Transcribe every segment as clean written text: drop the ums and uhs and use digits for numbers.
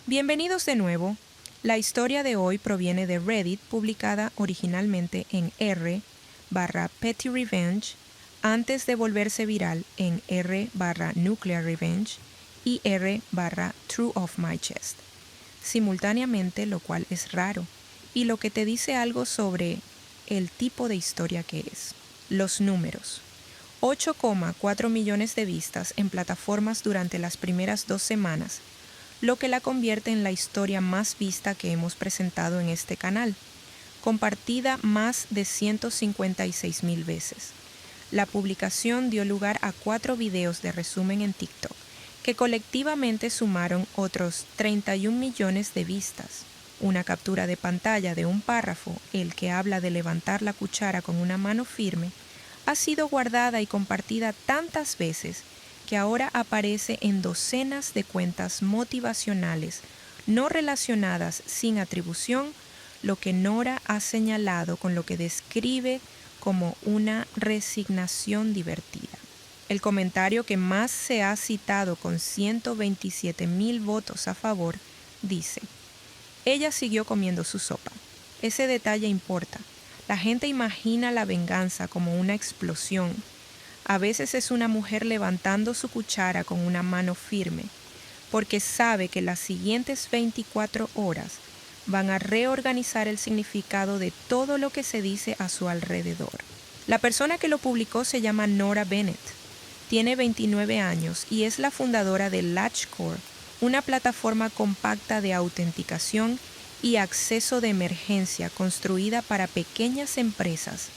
Bienvenidos de nuevo. La historia de hoy proviene de Reddit, publicada originalmente en r/Petty Revenge, antes de volverse viral en r/Nuclear Revenge y r/True of My Chest, simultáneamente, lo cual es raro, y lo que te dice algo sobre el tipo de historia que es. Los números. 8,4 millones de vistas en plataformas durante las primeras 2 semanas, lo que la convierte en la historia más vista que hemos presentado en este canal, compartida más de 156,000 veces. La publicación dio lugar a 4 videos de resumen en TikTok, que colectivamente sumaron otros 31 millones de vistas. Una captura de pantalla de un párrafo, el que habla de levantar la cuchara con una mano firme, ha sido guardada y compartida tantas veces que ahora aparece en docenas de cuentas motivacionales no relacionadas sin atribución, lo que Nora ha señalado con lo que describe como una resignación divertida. El comentario que más se ha citado con 127,000 votos a favor dice: ella siguió comiendo su sopa. Ese detalle importa. La gente imagina la venganza como una explosión. A veces es una mujer levantando su cuchara con una mano firme, porque sabe que las siguientes 24 horas van a reorganizar el significado de todo lo que se dice a su alrededor. La persona que lo publicó se llama Nora Bennett. Tiene 29 años y es la fundadora de LatchCore, una plataforma compacta de autenticación y acceso de emergencia construida para pequeñas empresas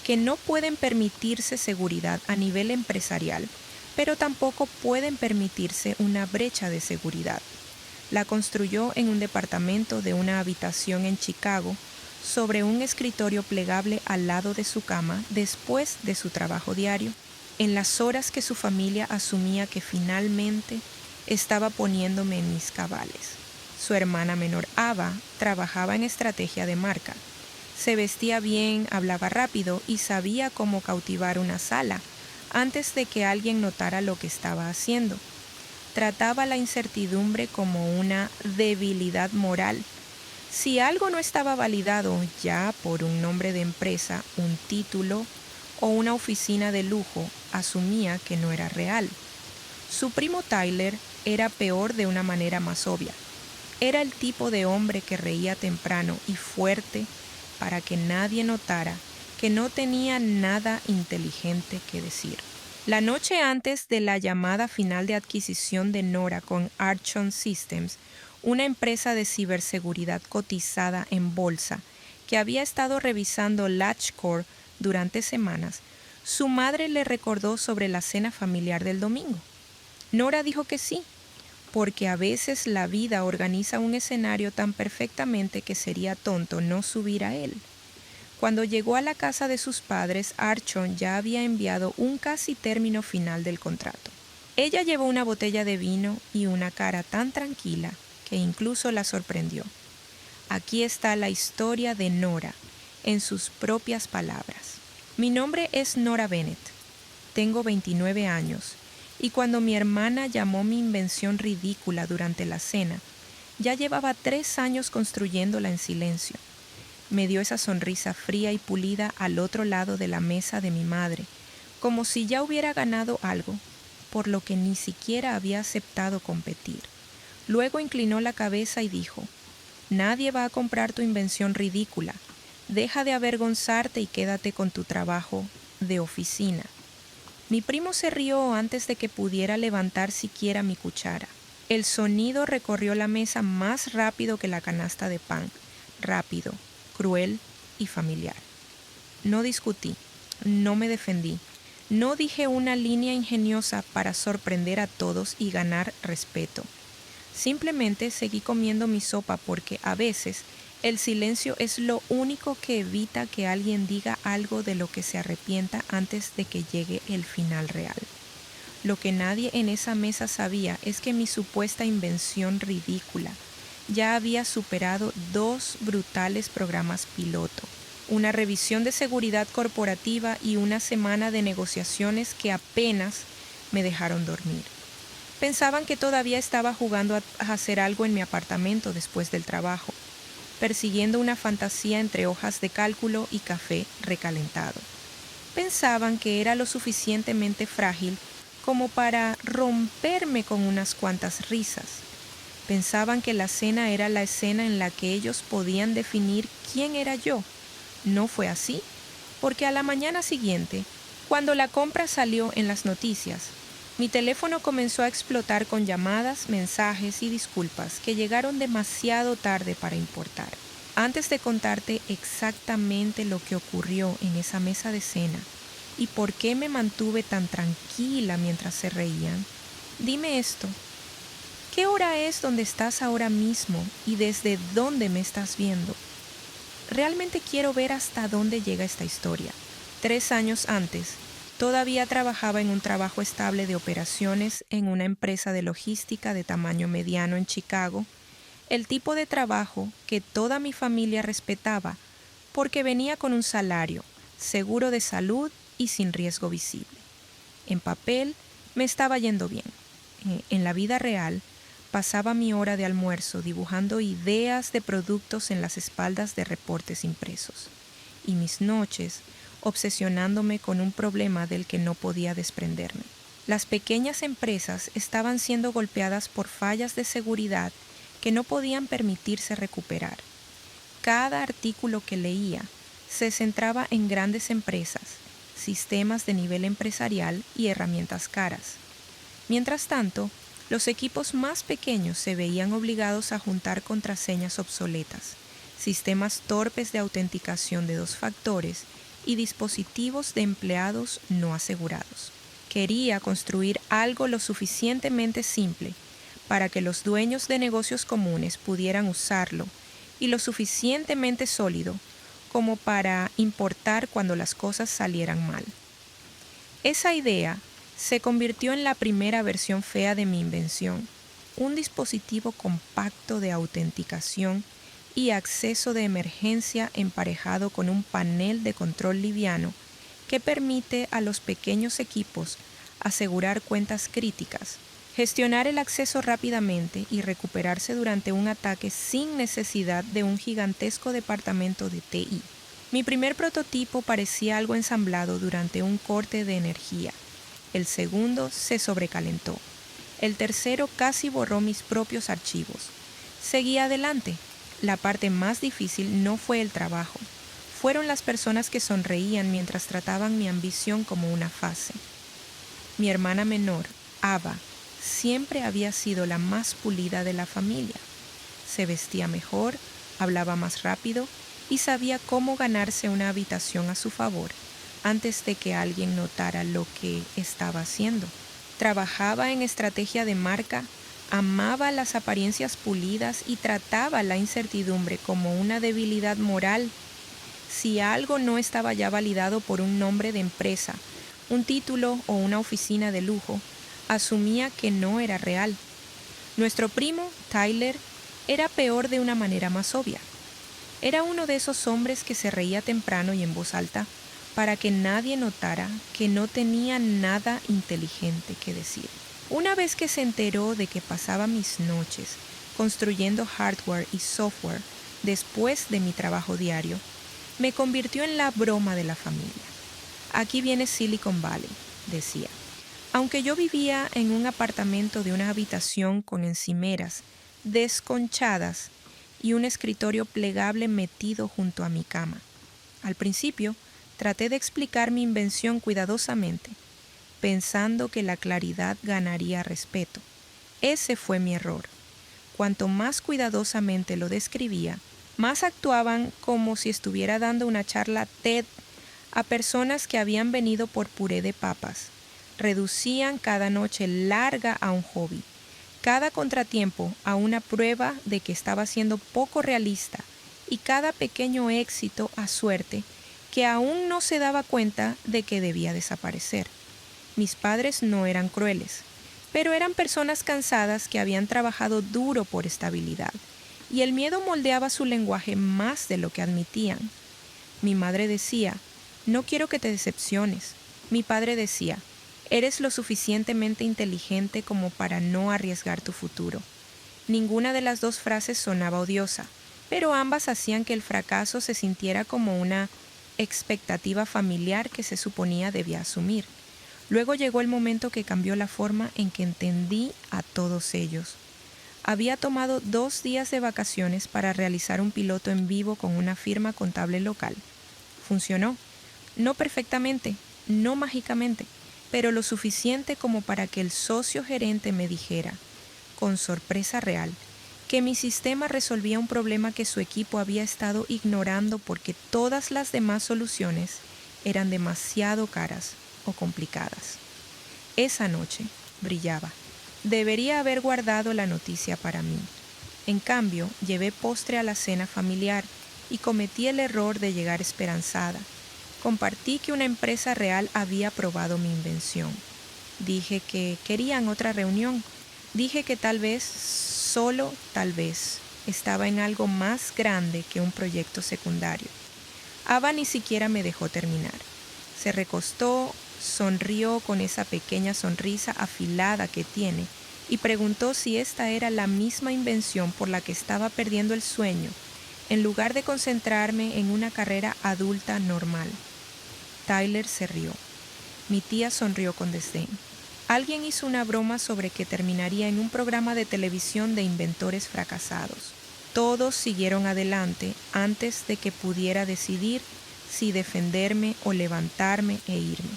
que no pueden permitirse seguridad a nivel empresarial, pero tampoco pueden permitirse una brecha de seguridad. La construyó en un departamento de una habitación en Chicago, sobre un escritorio plegable al lado de su cama después de su trabajo diario, en las horas que su familia asumía que finalmente estaba poniéndome en mis cabales. Su hermana menor, Ava, trabajaba en estrategia de marca. Se vestía bien, hablaba rápido y sabía cómo cautivar una sala antes de que alguien notara lo que estaba haciendo. Trataba la incertidumbre como una debilidad moral. Si algo no estaba validado ya por un nombre de empresa, un título o una oficina de lujo, asumía que no era real. Su primo Tyler era peor de una manera más obvia. Era el tipo de hombre que reía temprano y fuerte para que nadie notara que no tenía nada inteligente que decir. La noche antes de la llamada final de adquisición de Nora con Archon Systems, una empresa de ciberseguridad cotizada en bolsa que había estado revisando LatchCore durante semanas, su madre le recordó sobre la cena familiar del domingo. Nora dijo que sí, porque a veces la vida organiza un escenario tan perfectamente que sería tonto no subir a él. Cuando llegó a la casa de sus padres, Archon ya había enviado un casi término final del contrato. Ella llevó una botella de vino y una cara tan tranquila que incluso la sorprendió. Aquí está la historia de Nora, en sus propias palabras. Mi nombre es Nora Bennett. Tengo 29 años. Y cuando mi hermana llamó mi invención ridícula durante la cena, ya llevaba 3 años construyéndola en silencio. Me dio esa sonrisa fría y pulida al otro lado de la mesa de mi madre, como si ya hubiera ganado algo, por lo que ni siquiera había aceptado competir. Luego inclinó la cabeza y dijo: nadie va a comprar tu invención ridícula. Deja de avergonzarte y quédate con tu trabajo de oficina. Mi primo se rió antes de que pudiera levantar siquiera mi cuchara. El sonido recorrió la mesa más rápido que la canasta de pan. Rápido, cruel y familiar. No discutí, no me defendí. No dije una línea ingeniosa para sorprender a todos y ganar respeto. Simplemente seguí comiendo mi sopa porque a veces el silencio es lo único que evita que alguien diga algo de lo que se arrepienta antes de que llegue el final real. Lo que nadie en esa mesa sabía es que mi supuesta invención ridícula ya había superado 2 brutales programas piloto, una revisión de seguridad corporativa y una semana de negociaciones que apenas me dejaron dormir. Pensaban que todavía estaba jugando a hacer algo en mi apartamento después del trabajo, persiguiendo una fantasía entre hojas de cálculo y café recalentado. Pensaban que era lo suficientemente frágil como para romperme con unas cuantas risas. Pensaban que la cena era la escena en la que ellos podían definir quién era yo. No fue así, porque a la mañana siguiente, cuando la compra salió en las noticias, mi teléfono comenzó a explotar con llamadas, mensajes y disculpas que llegaron demasiado tarde para importar. Antes de contarte exactamente lo que ocurrió en esa mesa de cena y por qué me mantuve tan tranquila mientras se reían, dime esto. ¿Qué hora es donde estás ahora mismo y desde dónde me estás viendo? Realmente quiero ver hasta dónde llega esta historia. 3 años antes, todavía trabajaba en un trabajo estable de operaciones en una empresa de logística de tamaño mediano en Chicago, el tipo de trabajo que toda mi familia respetaba porque venía con un salario, seguro de salud y sin riesgo visible. En papel me estaba yendo bien. En la vida real, pasaba mi hora de almuerzo dibujando ideas de productos en las espaldas de reportes impresos, y mis noches obsesionándome con un problema del que no podía desprenderme. Las pequeñas empresas estaban siendo golpeadas por fallas de seguridad que no podían permitirse recuperar. Cada artículo que leía se centraba en grandes empresas, sistemas de nivel empresarial y herramientas caras. Mientras tanto, los equipos más pequeños se veían obligados a juntar contraseñas obsoletas, sistemas torpes de autenticación de 2 factores y dispositivos de empleados no asegurados. Quería construir algo lo suficientemente simple para que los dueños de negocios comunes pudieran usarlo y lo suficientemente sólido como para importar cuando las cosas salieran mal. Esa idea se convirtió en la primera versión fea de mi invención, un dispositivo compacto de autenticación y acceso de emergencia emparejado con un panel de control liviano que permite a los pequeños equipos asegurar cuentas críticas, gestionar el acceso rápidamente y recuperarse durante un ataque sin necesidad de un gigantesco departamento de TI. Mi primer prototipo parecía algo ensamblado durante un corte de energía. El segundo se sobrecalentó. El tercero casi borró mis propios archivos. Seguí adelante. La parte más difícil no fue el trabajo. Fueron las personas que sonreían mientras trataban mi ambición como una fase. Mi hermana menor, Ava, siempre había sido la más pulida de la familia. Se vestía mejor, hablaba más rápido y sabía cómo ganarse una habitación a su favor antes de que alguien notara lo que estaba haciendo. Trabajaba en estrategia de marca, amaba las apariencias pulidas y trataba la incertidumbre como una debilidad moral. Si algo no estaba ya validado por un nombre de empresa, un título o una oficina de lujo, asumía que no era real. Nuestro primo, Tyler, era peor de una manera más obvia. Era uno de esos hombres que se reía temprano y en voz alta para que nadie notara que no tenía nada inteligente que decir. Una vez que se enteró de que pasaba mis noches construyendo hardware y software después de mi trabajo diario, me convirtió en la broma de la familia. Aquí viene Silicon Valley, decía. Aunque yo vivía en un apartamento de una habitación con encimeras desconchadas y un escritorio plegable metido junto a mi cama. Al principio, traté de explicar mi invención cuidadosamente, pensando que la claridad ganaría respeto. Ese fue mi error. Cuanto más cuidadosamente lo describía, más actuaban como si estuviera dando una charla TED a personas que habían venido por puré de papas. Reducían cada noche larga a un hobby, cada contratiempo a una prueba de que estaba siendo poco realista y cada pequeño éxito a suerte que aún no se daba cuenta de que debía desaparecer. Mis padres no eran crueles, pero eran personas cansadas que habían trabajado duro por estabilidad, y el miedo moldeaba su lenguaje más de lo que admitían. Mi madre decía, no quiero que te decepciones. Mi padre decía, Eres lo suficientemente inteligente como para no arriesgar tu futuro. Ninguna de las dos frases sonaba odiosa, pero ambas hacían que el fracaso se sintiera como una expectativa familiar que se suponía debía asumir. Luego llegó el momento que cambió la forma en que entendí a todos ellos. Había tomado 2 días de vacaciones para realizar un piloto en vivo con una firma contable local. Funcionó. No perfectamente, no mágicamente, pero lo suficiente como para que el socio gerente me dijera, con sorpresa real, que mi sistema resolvía un problema que su equipo había estado ignorando porque todas las demás soluciones eran demasiado caras o complicadas. Esa noche brillaba. Debería haber guardado la noticia para mí. En cambio, llevé postre a la cena familiar y cometí el error de llegar esperanzada. Compartí que una empresa real había aprobado mi invención. Dije que querían otra reunión. Dije que tal vez, solo tal vez, estaba en algo más grande que un proyecto secundario. Ava ni siquiera me dejó terminar. Se recostó, sonrió con esa pequeña sonrisa afilada que tiene y preguntó si esta era la misma invención por la que estaba perdiendo el sueño, en lugar de concentrarme en una carrera adulta normal. Tyler se rió. Mi tía sonrió con desdén. Alguien hizo una broma sobre que terminaría en un programa de televisión de inventores fracasados. Todos siguieron adelante antes de que pudiera decidir si defenderme o levantarme e irme.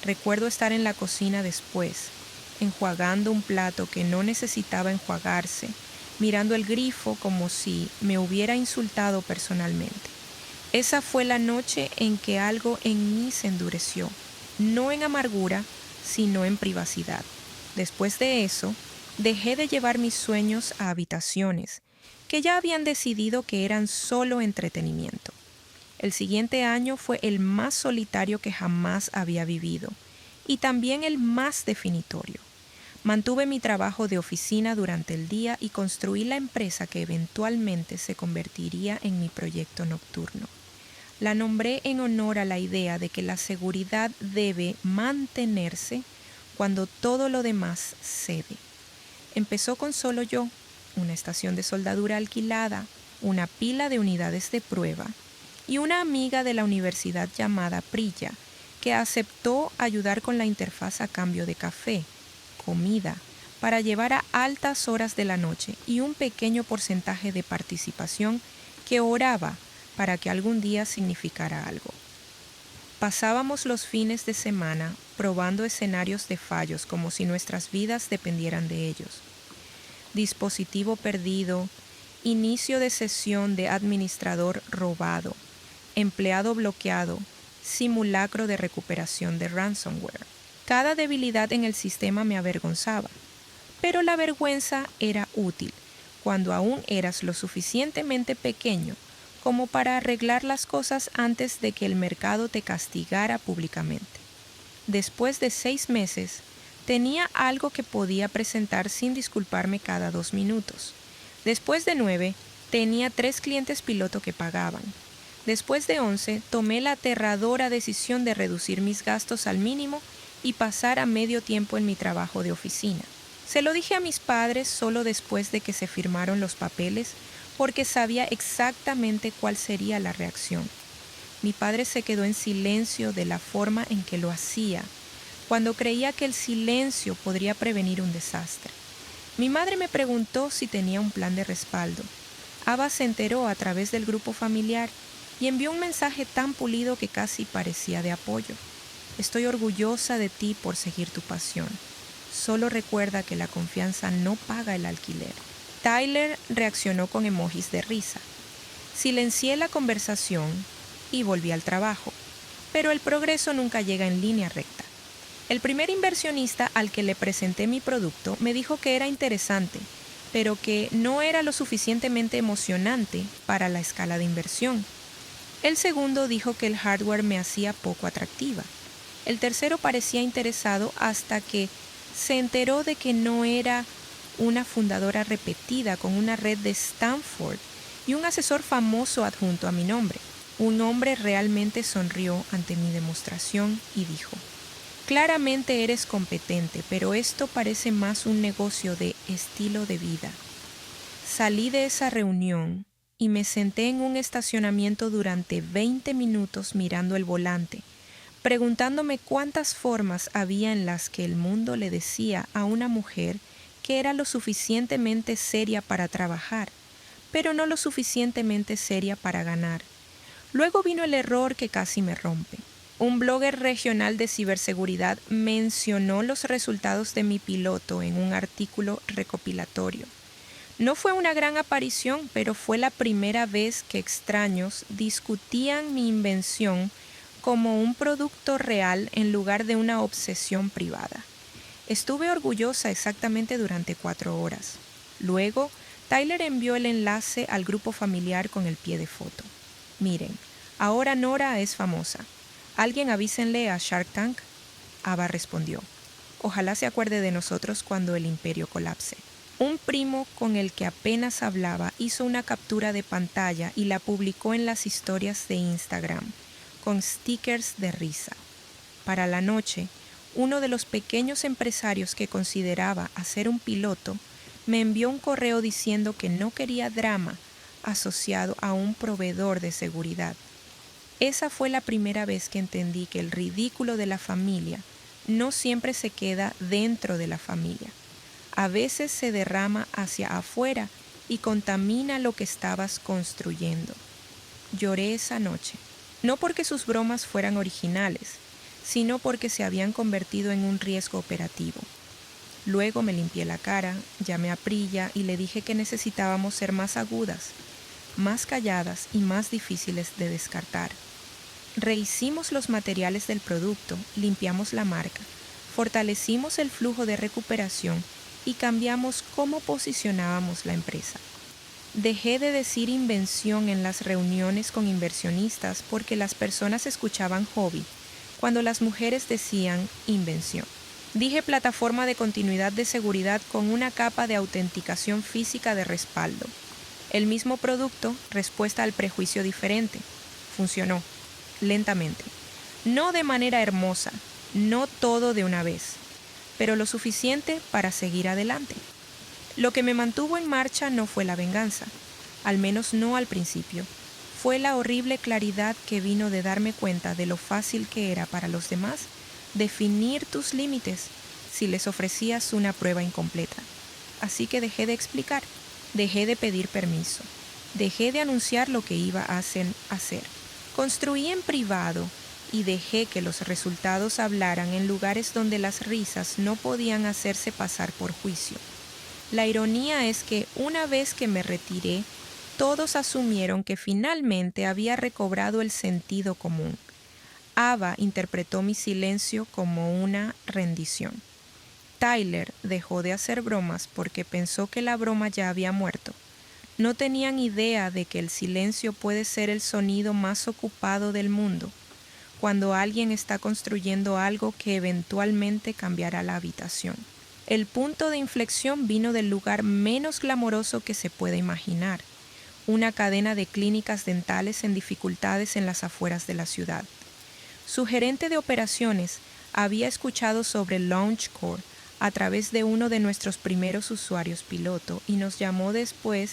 Recuerdo estar en la cocina después, enjuagando un plato que no necesitaba enjuagarse, mirando el grifo como si me hubiera insultado personalmente. Esa fue la noche en que algo en mí se endureció, no en amargura, sino en privacidad. Después de eso, dejé de llevar mis sueños a habitaciones, que ya habían decidido que eran solo entretenimiento. El siguiente año fue el más solitario que jamás había vivido, y también el más definitorio. Mantuve mi trabajo de oficina durante el día y construí la empresa que eventualmente se convertiría en mi proyecto nocturno. La nombré en honor a la idea de que la seguridad debe mantenerse cuando todo lo demás cede. Empezó con solo yo, una estación de soldadura alquilada, una pila de unidades de prueba y una amiga de la universidad llamada Priya, que aceptó ayudar con la interfaz a cambio de café, comida, para llevar a altas horas de la noche y un pequeño porcentaje de participación que oraba para que algún día significara algo. Pasábamos los fines de semana probando escenarios de fallos como si nuestras vidas dependieran de ellos. Dispositivo perdido, inicio de sesión de administrador robado, empleado bloqueado, simulacro de recuperación de ransomware. Cada debilidad en el sistema me avergonzaba, pero la vergüenza era útil cuando aún eras lo suficientemente pequeño como para arreglar las cosas antes de que el mercado te castigara públicamente. Después de 6 meses, tenía algo que podía presentar sin disculparme cada 2 minutos. Después de 9, tenía 3 clientes piloto que pagaban. Después de 11, tomé la aterradora decisión de reducir mis gastos al mínimo y pasar a medio tiempo en mi trabajo de oficina. Se lo dije a mis padres solo después de que se firmaron los papeles, porque sabía exactamente cuál sería la reacción. Mi padre se quedó en silencio de la forma en que lo hacía, cuando creía que el silencio podría prevenir un desastre. Mi madre me preguntó si tenía un plan de respaldo. Ava se enteró a través del grupo familiar y envió un mensaje tan pulido que casi parecía de apoyo. Estoy orgullosa de ti por seguir tu pasión. Solo recuerda que la confianza no paga el alquiler. Tyler reaccionó con emojis de risa. Silencié la conversación y volví al trabajo, pero el progreso nunca llega en línea recta. El primer inversionista al que le presenté mi producto me dijo que era interesante, pero que no era lo suficientemente emocionante para la escala de inversión. El segundo dijo que el hardware me hacía poco atractiva. El tercero parecía interesado hasta que se enteró de que no era una fundadora repetida con una red de Stanford y un asesor famoso adjunto a mi nombre. Un hombre realmente sonrió ante mi demostración y dijo: Claramente eres competente, pero esto parece más un negocio de estilo de vida. Salí de esa reunión y me senté en un estacionamiento durante 20 minutos mirando el volante, preguntándome cuántas formas había en las que el mundo le decía a una mujer que era lo suficientemente seria para trabajar, pero no lo suficientemente seria para ganar. Luego vino el error que casi me rompe. Un blogger regional de ciberseguridad mencionó los resultados de mi piloto en un artículo recopilatorio. No fue una gran aparición, pero fue la primera vez que extraños discutían mi invención como un producto real en lugar de una obsesión privada. Estuve orgullosa exactamente durante 4 horas. Luego, Tyler envió el enlace al grupo familiar con el pie de foto. Miren, ahora Nora es famosa. ¿Alguien avísenle a Shark Tank? Ava respondió. Ojalá se acuerde de nosotros cuando el imperio colapse. Un primo con el que apenas hablaba hizo una captura de pantalla y la publicó en las historias de Instagram, con stickers de risa. Para la noche, uno de los pequeños empresarios que consideraba hacer un piloto me envió un correo diciendo que no quería drama asociado a un proveedor de seguridad. Esa fue la primera vez que entendí que el ridículo de la familia no siempre se queda dentro de la familia. A veces se derrama hacia afuera y contamina lo que estabas construyendo. Lloré esa noche, no porque sus bromas fueran originales, sino porque se habían convertido en un riesgo operativo. Luego me limpié la cara, llamé a Priya y le dije que necesitábamos ser más agudas, más calladas y más difíciles de descartar. Rehicimos los materiales del producto, limpiamos la marca, fortalecimos el flujo de recuperación y cambiamos cómo posicionábamos la empresa. Dejé de decir invención en las reuniones con inversionistas porque las personas escuchaban hobby, cuando las mujeres decían invención. Dije plataforma de continuidad de seguridad con una capa de autenticación física de respaldo. El mismo producto, respuesta al prejuicio diferente. Funcionó, lentamente. No de manera hermosa, no todo de una vez, pero lo suficiente para seguir adelante. Lo que me mantuvo en marcha no fue la venganza, al menos no al principio. Fue la horrible claridad que vino de darme cuenta de lo fácil que era para los demás definir tus límites si les ofrecías una prueba incompleta. Así que dejé de explicar, dejé de pedir permiso, dejé de anunciar lo que iba a hacer. Construí en privado y dejé que los resultados hablaran en lugares donde las risas no podían hacerse pasar por juicio. La ironía es que una vez que me retiré, todos asumieron que finalmente había recobrado el sentido común. Ava interpretó mi silencio como una rendición. Tyler dejó de hacer bromas porque pensó que la broma ya había muerto. No tenían idea de que el silencio puede ser el sonido más ocupado del mundo, cuando alguien está construyendo algo que eventualmente cambiará la habitación. El punto de inflexión vino del lugar menos glamoroso que se puede imaginar, una cadena de clínicas dentales en dificultades en las afueras de la ciudad. Su gerente de operaciones había escuchado sobre LaunchCore a través de uno de nuestros primeros usuarios piloto y nos llamó después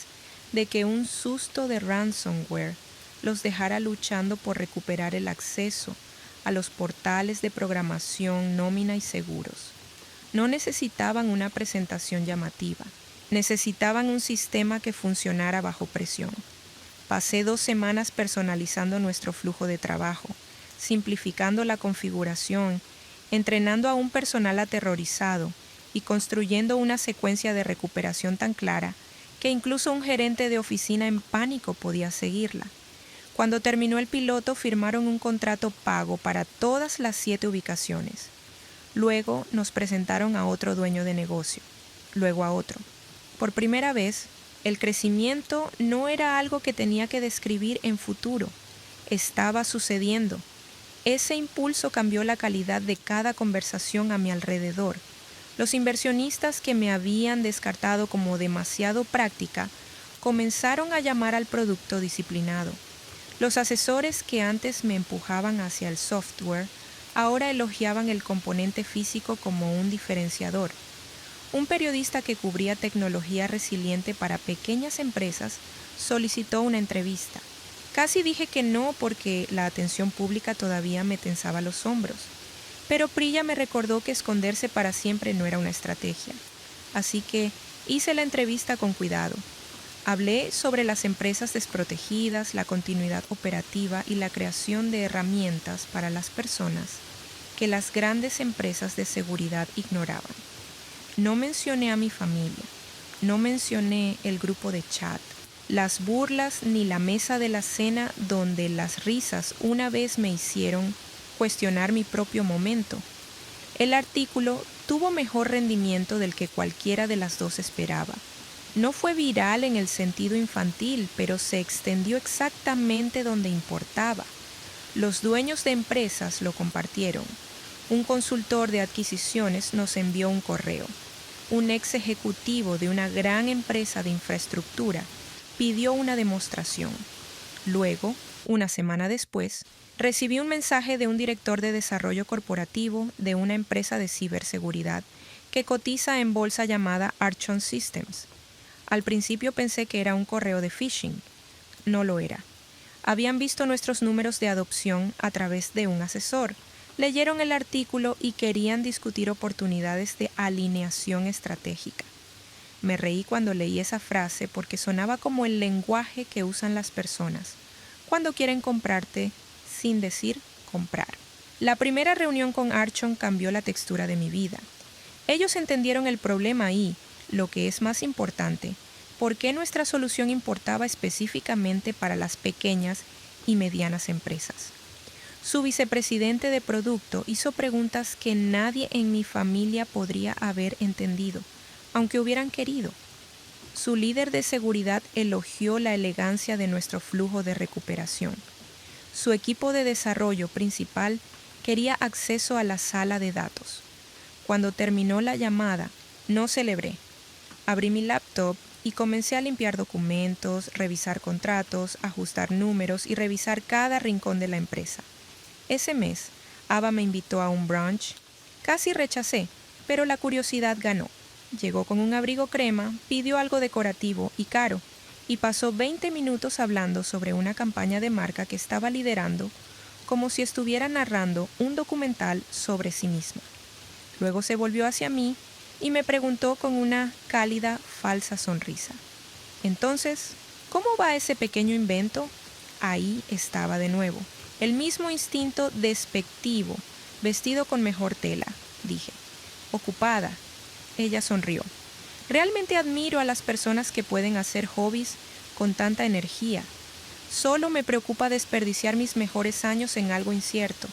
de que un susto de ransomware los dejara luchando por recuperar el acceso a los portales de programación, nómina y seguros. No necesitaban una presentación llamativa, necesitaban un sistema que funcionara bajo presión. Pasé 2 semanas personalizando nuestro flujo de trabajo, simplificando la configuración, entrenando a un personal aterrorizado y construyendo una secuencia de recuperación tan clara que incluso un gerente de oficina en pánico podía seguirla. Cuando terminó el piloto, firmaron un contrato pago para todas las 7 ubicaciones. Luego nos presentaron a otro dueño de negocio, luego a otro. Por primera vez, el crecimiento no era algo que tenía que describir en futuro. Estaba sucediendo. Ese impulso cambió la calidad de cada conversación a mi alrededor. Los inversionistas que me habían descartado como demasiado práctica comenzaron a llamar al producto disciplinado. Los asesores que antes me empujaban hacia el software ahora elogiaban el componente físico como un diferenciador. Un periodista que cubría tecnología resiliente para pequeñas empresas solicitó una entrevista. Casi dije que no porque la atención pública todavía me tensaba los hombros, pero Priya me recordó que esconderse para siempre no era una estrategia. Así que hice la entrevista con cuidado. Hablé sobre las empresas desprotegidas, la continuidad operativa y la creación de herramientas para las personas que las grandes empresas de seguridad ignoraban. No mencioné a mi familia, no mencioné el grupo de chat, las burlas ni la mesa de la cena donde las risas una vez me hicieron cuestionar mi propio momento. El artículo tuvo mejor rendimiento del que cualquiera de las dos esperaba. No fue viral en el sentido infantil, pero se extendió exactamente donde importaba. Los dueños de empresas lo compartieron. Un consultor de adquisiciones nos envió un correo. Un ex ejecutivo de una gran empresa de infraestructura pidió una demostración. Luego, una semana después, recibí un mensaje de un director de desarrollo corporativo de una empresa de ciberseguridad que cotiza en bolsa llamada Archon Systems. Al principio pensé que era un correo de phishing. No lo era. Habían visto nuestros números de adopción a través de un asesor. Leyeron el artículo y querían discutir oportunidades de alineación estratégica. Me reí cuando leí esa frase porque sonaba como el lenguaje que usan las personas cuando quieren comprarte sin decir comprar. La primera reunión con Archon cambió la textura de mi vida. Ellos entendieron el problema y, lo que es más importante, por qué nuestra solución importaba específicamente para las pequeñas y medianas empresas. Su vicepresidente de producto hizo preguntas que nadie en mi familia podría haber entendido, aunque hubieran querido. Su líder de seguridad elogió la elegancia de nuestro flujo de recuperación. Su equipo de desarrollo principal quería acceso a la sala de datos. Cuando terminó la llamada, no celebré. Abrí mi laptop y comencé a limpiar documentos, revisar contratos, ajustar números y revisar cada rincón de la empresa. Ese mes, Ava me invitó a un brunch. Casi rechacé, pero la curiosidad ganó. Llegó con un abrigo crema, pidió algo decorativo y caro, y pasó 20 minutos hablando sobre una campaña de marca que estaba liderando, como si estuviera narrando un documental sobre sí misma. Luego se volvió hacia mí y me preguntó con una cálida, falsa sonrisa. Entonces, ¿cómo va ese pequeño invento? Ahí estaba de nuevo. El mismo instinto despectivo, vestido con mejor tela, dije. Ocupada. Ella sonrió. Realmente admiro a las personas que pueden hacer hobbies con tanta energía. Solo me preocupa desperdiciar mis mejores años en algo incierto.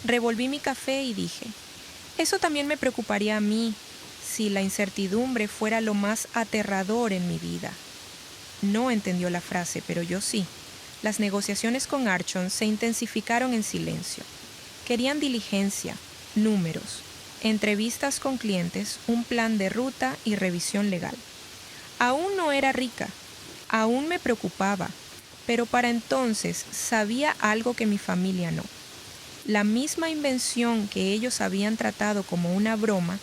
Revolví mi café y dije, eso también me preocuparía a mí si la incertidumbre fuera lo más aterrador en mi vida. No entendió la frase, pero yo sí. Las negociaciones con Archon se intensificaron en silencio. Querían diligencia, números, entrevistas con clientes, un plan de ruta y revisión legal. Aún no era rica, aún me preocupaba, pero para entonces sabía algo que mi familia no. La misma invención que ellos habían tratado como una broma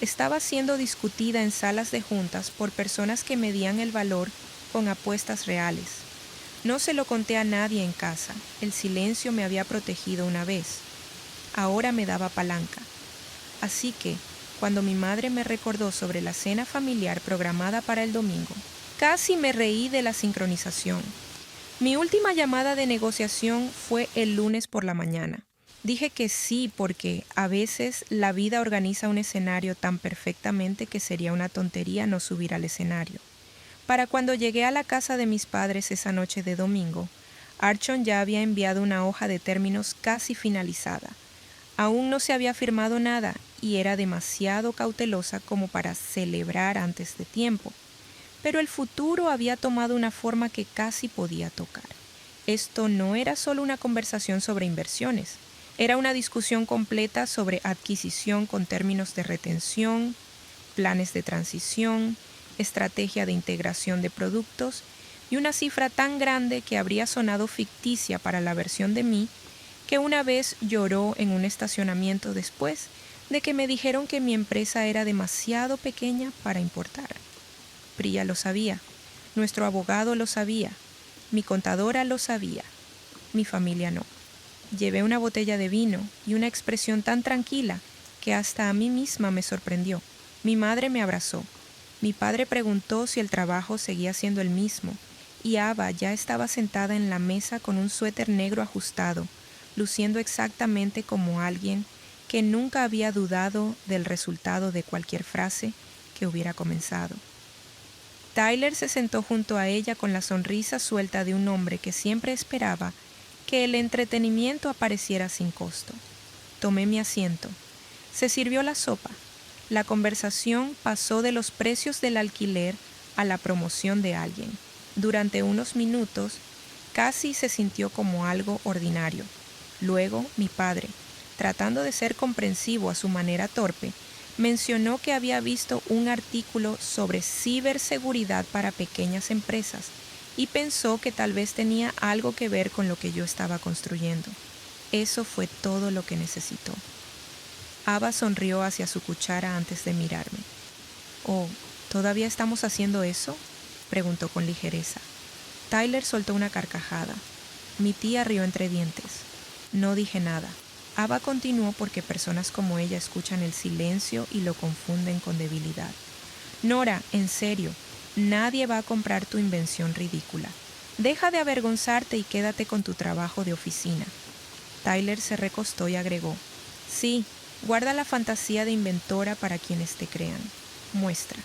estaba siendo discutida en salas de juntas por personas que medían el valor con apuestas reales. No se lo conté a nadie en casa. El silencio me había protegido una vez. Ahora me daba palanca. Así que, cuando mi madre me recordó sobre la cena familiar programada para el domingo, casi me reí de la sincronización. Mi última llamada de negociación fue el lunes por la mañana. Dije que sí porque a veces la vida organiza un escenario tan perfectamente que sería una tontería no subir al escenario. Para cuando llegué a la casa de mis padres esa noche de domingo, Archon ya había enviado una hoja de términos casi finalizada. Aún no se había firmado nada y era demasiado cautelosa como para celebrar antes de tiempo. Pero el futuro había tomado una forma que casi podía tocar. Esto no era solo una conversación sobre inversiones. Era una discusión completa sobre adquisición con términos de retención, planes de transición, estrategia de integración de productos y una cifra tan grande que habría sonado ficticia para la versión de mí que una vez lloró en un estacionamiento después de que me dijeron que mi empresa era demasiado pequeña para importar. Priya lo sabía, nuestro abogado lo sabía, mi contadora lo sabía, mi familia no. Llevé una botella de vino y una expresión tan tranquila que hasta a mí misma me sorprendió. Mi madre me abrazó. Mi padre preguntó si el trabajo seguía siendo el mismo, y Ava ya estaba sentada en la mesa con un suéter negro ajustado, luciendo exactamente como alguien que nunca había dudado del resultado de cualquier frase que hubiera comenzado. Tyler se sentó junto a ella con la sonrisa suelta de un hombre que siempre esperaba que el entretenimiento apareciera sin costo. Tomé mi asiento. Se sirvió la sopa. La conversación pasó de los precios del alquiler a la promoción de alguien. Durante unos minutos, casi se sintió como algo ordinario. Luego, mi padre, tratando de ser comprensivo a su manera torpe, mencionó que había visto un artículo sobre ciberseguridad para pequeñas empresas y pensó que tal vez tenía algo que ver con lo que yo estaba construyendo. Eso fue todo lo que necesitó. Ava sonrió hacia su cuchara antes de mirarme. «Oh, ¿todavía estamos haciendo eso?», preguntó con ligereza. Tyler soltó una carcajada. Mi tía rió entre dientes. No dije nada. Ava continuó porque personas como ella escuchan el silencio y lo confunden con debilidad. «Nora, en serio, nadie va a comprar tu invención ridícula. Deja de avergonzarte y quédate con tu trabajo de oficina». Tyler se recostó y agregó: «Sí, guarda la fantasía de inventora para quienes te crean. Muestra».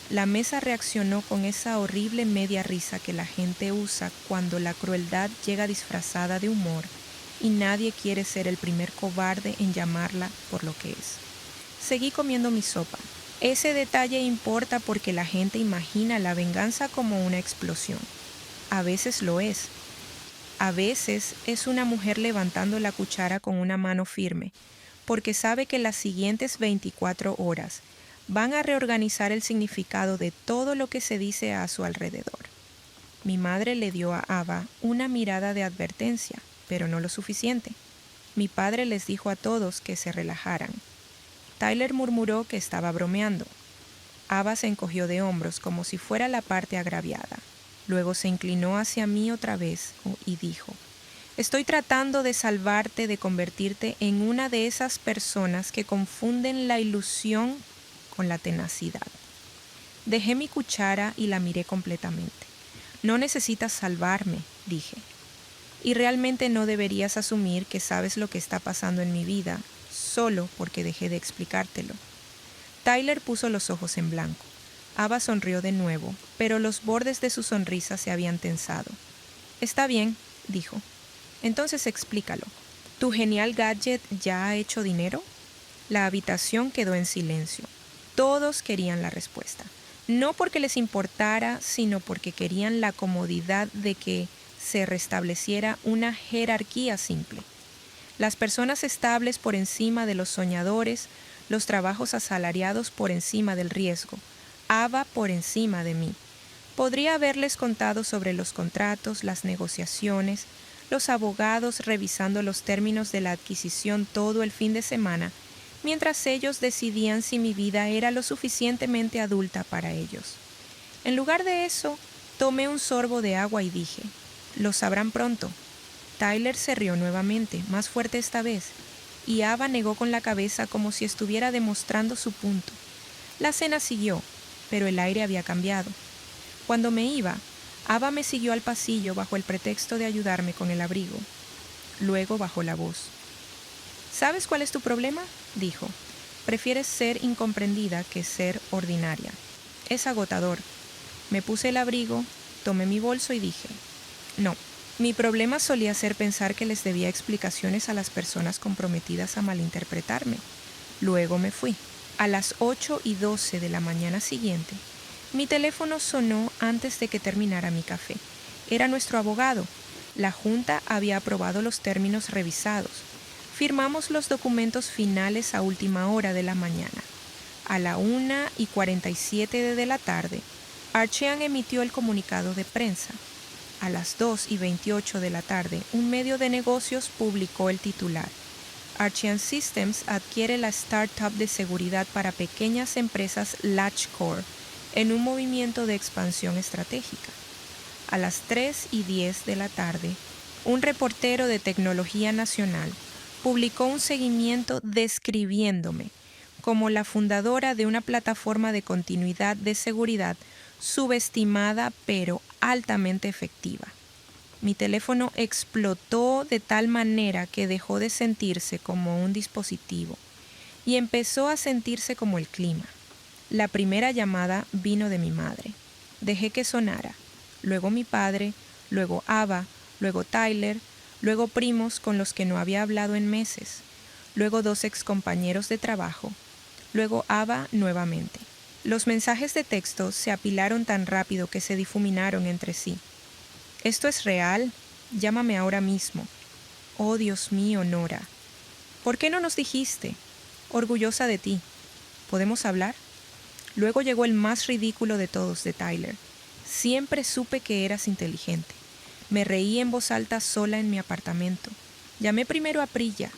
La mesa reaccionó con esa horrible media risa que la gente usa cuando la crueldad llega disfrazada de humor y nadie quiere ser el primer cobarde en llamarla por lo que es. Seguí comiendo mi sopa. Ese detalle importa porque la gente imagina la venganza como una explosión. A veces lo es. A veces es una mujer levantando la cuchara con una mano firme, porque sabe que las siguientes 24 horas van a reorganizar el significado de todo lo que se dice a su alrededor. Mi madre le dio a Ava una mirada de advertencia, pero no lo suficiente. Mi padre les dijo a todos que se relajaran. Tyler murmuró que estaba bromeando. Ava se encogió de hombros como si fuera la parte agraviada. Luego se inclinó hacia mí otra vez y dijo: «Estoy tratando de salvarte de convertirte en una de esas personas que confunden la ilusión con la tenacidad». Dejé mi cuchara y la miré completamente. «No necesitas salvarme», dije. «Y realmente no deberías asumir que sabes lo que está pasando en mi vida solo porque dejé de explicártelo». Tyler puso los ojos en blanco. Ava sonrió de nuevo, pero los bordes de su sonrisa se habían tensado. «Está bien», dijo. «Entonces explícalo. ¿Tu genial gadget ya ha hecho dinero?». La habitación quedó en silencio. Todos querían la respuesta. No porque les importara, sino porque querían la comodidad de que se restableciera una jerarquía simple. Las personas estables por encima de los soñadores, los trabajos asalariados por encima del riesgo, Ava por encima de mí. Podría haberles contado sobre los contratos, las negociaciones, los abogados revisando los términos de la adquisición todo el fin de semana, mientras ellos decidían si mi vida era lo suficientemente adulta para ellos. En lugar de eso, tomé un sorbo de agua y dije: «Lo sabrán pronto». Tyler se rió nuevamente, más fuerte esta vez, y Ava negó con la cabeza como si estuviera demostrando su punto. La cena siguió, pero el aire había cambiado. Cuando me iba, Ava me siguió al pasillo bajo el pretexto de ayudarme con el abrigo. Luego bajó la voz. «¿Sabes cuál es tu problema?», dijo. «Prefieres ser incomprendida que ser ordinaria. Es agotador». Me puse el abrigo, tomé mi bolso y dije: «No». Mi problema solía ser pensar que les debía explicaciones a las personas comprometidas a malinterpretarme. Luego me fui. A las 8:12 de la mañana siguiente, mi teléfono sonó antes de que terminara mi café. Era nuestro abogado. La junta había aprobado los términos revisados. Firmamos los documentos finales a última hora de la mañana. A la 1:47 de la tarde, Archean emitió el comunicado de prensa. A las 2:28 de la tarde, un medio de negocios publicó el titular: Archian Systems adquiere la startup de seguridad para pequeñas empresas LatchCore en un movimiento de expansión estratégica. A las 3:10 de la tarde, un reportero de Tecnología Nacional publicó un seguimiento describiéndome como la fundadora de una plataforma de continuidad de seguridad subestimada pero altamente efectiva. Mi teléfono explotó de tal manera que dejó de sentirse como un dispositivo y empezó a sentirse como el clima. La primera llamada vino de mi madre. Dejé que sonara. Luego mi padre, luego Ava, luego Tyler, luego primos con los que no había hablado en meses, luego 2 excompañeros de trabajo, luego Ava nuevamente. Los mensajes de texto se apilaron tan rápido que se difuminaron entre sí. ¿Esto es real? Llámame ahora mismo. Oh, Dios mío, Nora. ¿Por qué no nos dijiste? Orgullosa de ti. ¿Podemos hablar? Luego llegó el más ridículo de todos, de Tyler. Siempre supe que eras inteligente. Me reí en voz alta sola en mi apartamento. Llamé primero a Priya.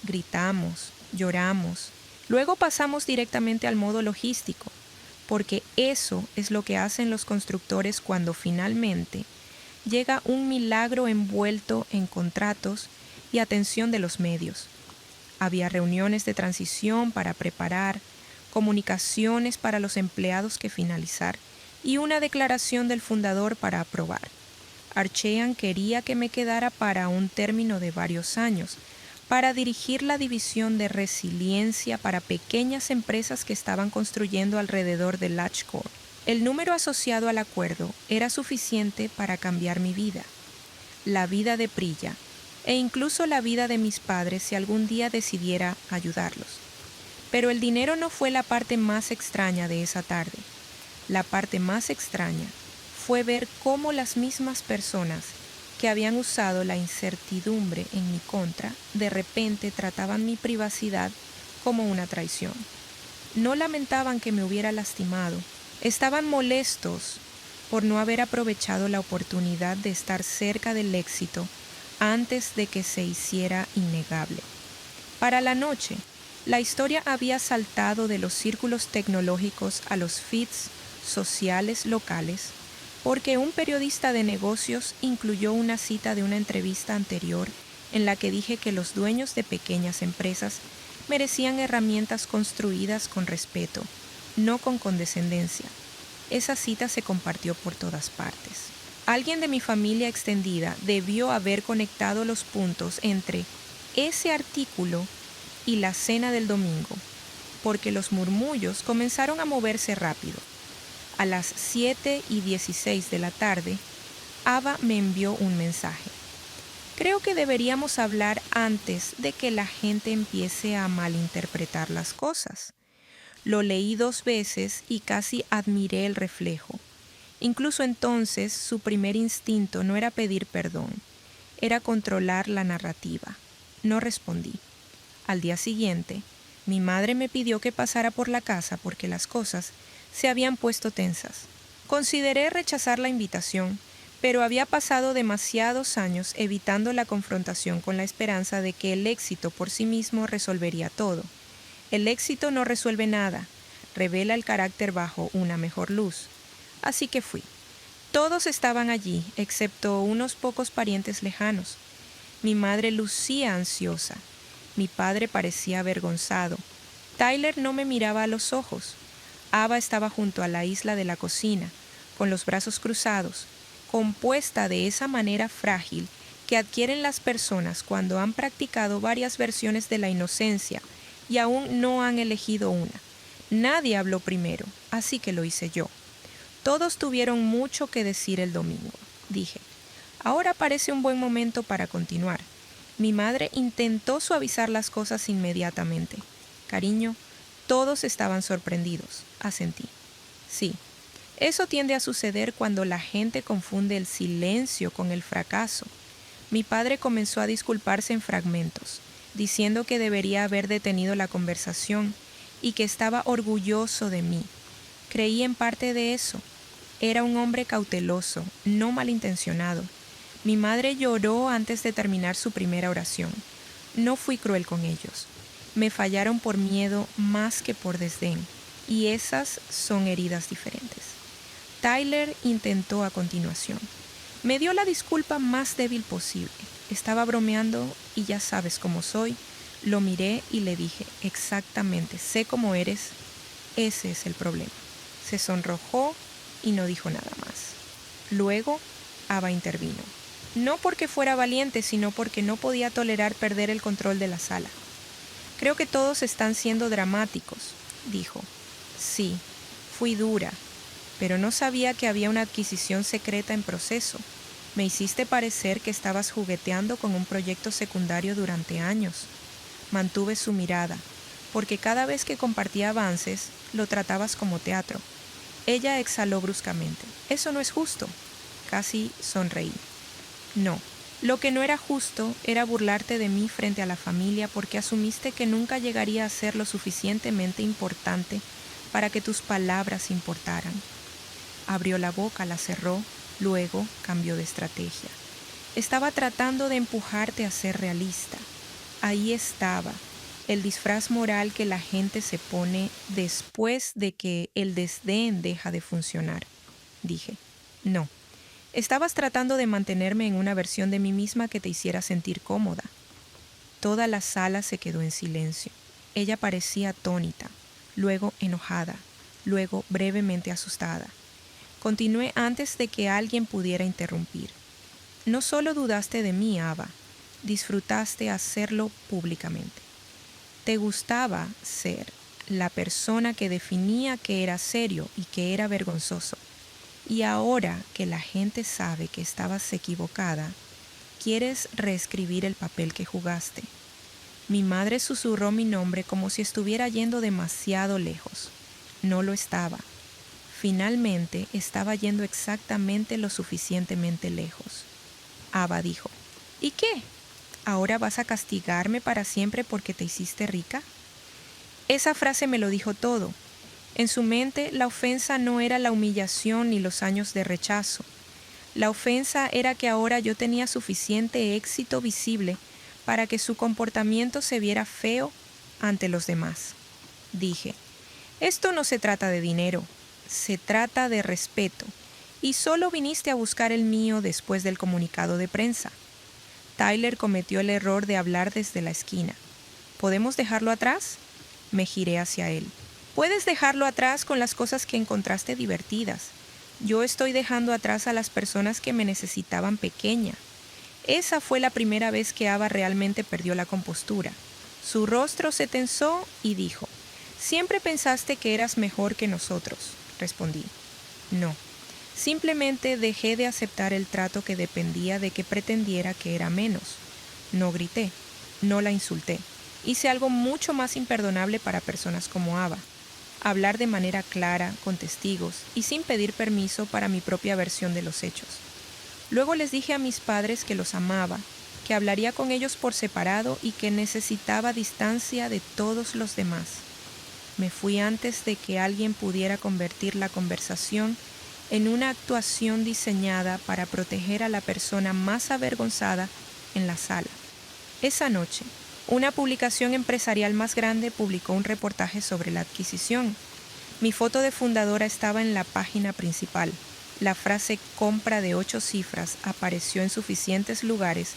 Gritamos, lloramos. Luego pasamos directamente al modo logístico, porque eso es lo que hacen los constructores cuando finalmente llega un milagro envuelto en contratos y atención de los medios. Había reuniones de transición para preparar, comunicaciones para los empleados que finalizar y una declaración del fundador para aprobar. Archean quería que me quedara para un término de varios años, para dirigir la división de resiliencia para pequeñas empresas que estaban construyendo alrededor de LatchCore. El número asociado al acuerdo era suficiente para cambiar mi vida, la vida de Priya, e incluso la vida de mis padres si algún día decidiera ayudarlos. Pero el dinero no fue la parte más extraña de esa tarde. La parte más extraña fue ver cómo las mismas personas que habían usado la incertidumbre en mi contra, de repente trataban mi privacidad como una traición. No lamentaban que me hubiera lastimado, estaban molestos por no haber aprovechado la oportunidad de estar cerca del éxito antes de que se hiciera innegable. Para la noche, la historia había saltado de los círculos tecnológicos a los feeds sociales locales, porque un periodista de negocios incluyó una cita de una entrevista anterior en la que dije que los dueños de pequeñas empresas merecían herramientas construidas con respeto, no con condescendencia. Esa cita se compartió por todas partes. Alguien de mi familia extendida debió haber conectado los puntos entre ese artículo y la cena del domingo, porque los murmullos comenzaron a moverse rápido. A las 7:16 de la tarde, Ava me envió un mensaje. Creo que deberíamos hablar antes de que la gente empiece a malinterpretar las cosas. Lo leí 2 veces y casi admiré el reflejo. Incluso entonces, su primer instinto no era pedir perdón, era controlar la narrativa. No respondí. Al día siguiente, mi madre me pidió que pasara por la casa porque las cosas se habían puesto tensas. Consideré rechazar la invitación, pero había pasado demasiados años evitando la confrontación con la esperanza de que el éxito por sí mismo resolvería todo. El éxito no resuelve nada, revela el carácter bajo una mejor luz. Así que fui. Todos estaban allí, excepto unos pocos parientes lejanos. Mi madre lucía ansiosa. Mi padre parecía avergonzado. Tyler no me miraba a los ojos. Ava estaba junto a la isla de la cocina, con los brazos cruzados, compuesta de esa manera frágil que adquieren las personas cuando han practicado varias versiones de la inocencia y aún no han elegido una. Nadie habló primero, así que lo hice yo. Todos tuvieron mucho que decir el domingo. Dije, ahora parece un buen momento para continuar. Mi madre intentó suavizar las cosas inmediatamente. Cariño, todos estaban sorprendidos. Asentí. Sí, eso tiende a suceder cuando la gente confunde el silencio con el fracaso. Mi padre comenzó a disculparse en fragmentos, diciendo que debería haber detenido la conversación y que estaba orgulloso de mí. Creí en parte de eso. Era un hombre cauteloso, no malintencionado. Mi madre lloró antes de terminar su primera oración. No fui cruel con ellos. Me fallaron por miedo más que por desdén, y esas son heridas diferentes. Tyler intentó a continuación. Me dio la disculpa más débil posible. Estaba bromeando y ya sabes cómo soy. Lo miré y le dije, exactamente, sé cómo eres. Ese es el problema. Se sonrojó y no dijo nada más. Luego, Ava intervino. No porque fuera valiente, sino porque no podía tolerar perder el control de la sala. Creo que todos están siendo dramáticos, dijo. Sí, fui dura, pero no sabía que había una adquisición secreta en proceso. Me hiciste parecer que estabas jugueteando con un proyecto secundario durante años. Mantuve su mirada, porque cada vez que compartía avances, lo tratabas como teatro. Ella exhaló bruscamente. Eso no es justo. Casi sonreí. No, lo que no era justo era burlarte de mí frente a la familia porque asumiste que nunca llegaría a ser lo suficientemente importante para que tus palabras importaran. Abrió la boca, la cerró, luego cambió de estrategia. Estaba tratando de empujarte a ser realista. Ahí estaba, el disfraz moral que la gente se pone después de que el desdén deja de funcionar. Dije, no. Estabas tratando de mantenerme en una versión de mí misma que te hiciera sentir cómoda. Toda la sala se quedó en silencio. Ella parecía atónita, luego enojada, luego brevemente asustada. Continué antes de que alguien pudiera interrumpir. No solo dudaste de mí, Ava, disfrutaste hacerlo públicamente. Te gustaba ser la persona que definía que era serio y que era vergonzoso. Y ahora que la gente sabe que estabas equivocada, quieres reescribir el papel que jugaste. Mi madre susurró mi nombre como si estuviera yendo demasiado lejos. No lo estaba. Finalmente estaba yendo exactamente lo suficientemente lejos. Ava dijo, ¿y qué? ¿Ahora vas a castigarme para siempre porque te hiciste rica? Esa frase me lo dijo todo. En su mente, la ofensa no era la humillación ni los años de rechazo. La ofensa era que ahora yo tenía suficiente éxito visible para que su comportamiento se viera feo ante los demás. Dije, esto no se trata de dinero, se trata de respeto, y solo viniste a buscar el mío después del comunicado de prensa. Tyler cometió el error de hablar desde la esquina. ¿Podemos dejarlo atrás? Me giré hacia él. Puedes dejarlo atrás con las cosas que encontraste divertidas. Yo estoy dejando atrás a las personas que me necesitaban pequeña. Esa fue la primera vez que Ava realmente perdió la compostura. Su rostro se tensó y dijo, «Siempre pensaste que eras mejor que nosotros», respondí. «No, simplemente dejé de aceptar el trato que dependía de que pretendiera que era menos. No grité, no la insulté. Hice algo mucho más imperdonable para personas como Ava. Hablar de manera clara, con testigos y sin pedir permiso para mi propia versión de los hechos. Luego les dije a mis padres que los amaba, que hablaría con ellos por separado y que necesitaba distancia de todos los demás. Me fui antes de que alguien pudiera convertir la conversación en una actuación diseñada para proteger a la persona más avergonzada en la sala. Esa noche, una publicación empresarial más grande publicó un reportaje sobre la adquisición. Mi foto de fundadora estaba en la página principal. La frase compra de 8 cifras apareció en suficientes lugares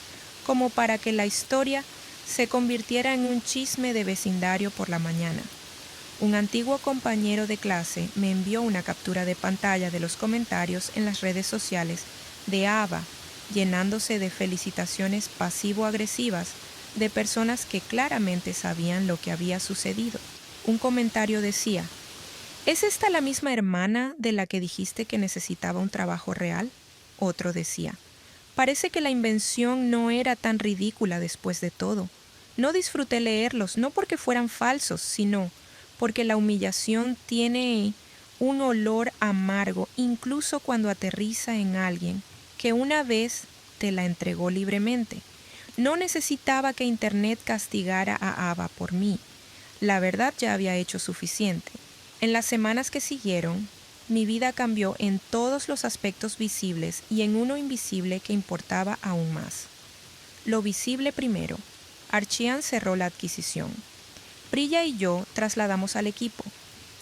como para que la historia se convirtiera en un chisme de vecindario por la mañana. Un antiguo compañero de clase me envió una captura de pantalla de los comentarios en las redes sociales de Ava, llenándose de felicitaciones pasivo-agresivas de personas que claramente sabían lo que había sucedido. Un comentario decía, ¿es esta la misma hermana de la que dijiste que necesitaba un trabajo real? Otro decía, parece que la invención no era tan ridícula después de todo. No disfruté leerlos, no porque fueran falsos, sino porque la humillación tiene un olor amargo incluso cuando aterriza en alguien que una vez te la entregó libremente. No necesitaba que Internet castigara a Ava por mí. La verdad ya había hecho suficiente. En las semanas que siguieron, mi vida cambió en todos los aspectos visibles y en uno invisible que importaba aún más. Lo visible primero. Archian cerró la adquisición. Priya y yo trasladamos al equipo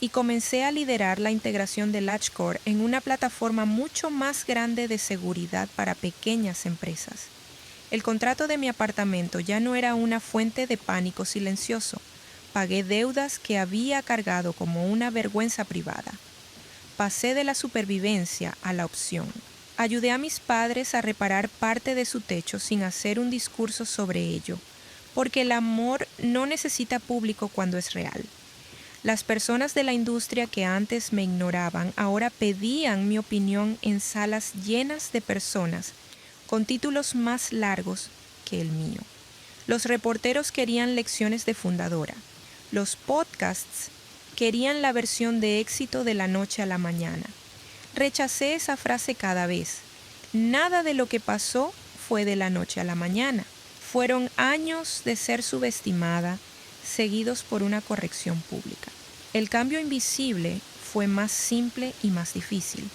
y comencé a liderar la integración de LatchCore en una plataforma mucho más grande de seguridad para pequeñas empresas. El contrato de mi apartamento ya no era una fuente de pánico silencioso. Pagué deudas que había cargado como una vergüenza privada. Pasé de la supervivencia a la opción. Ayudé a mis padres a reparar parte de su techo sin hacer un discurso sobre ello, porque el amor no necesita público cuando es real. Las personas de la industria que antes me ignoraban ahora pedían mi opinión en salas llenas de personas con títulos más largos que el mío. Los reporteros querían lecciones de fundadora. Los podcasts querían la versión de éxito de la noche a la mañana. Rechacé esa frase cada vez. Nada de lo que pasó fue de la noche a la mañana. Fueron años de ser subestimada, seguidos por una corrección pública. El cambio invisible fue más simple y más difícil.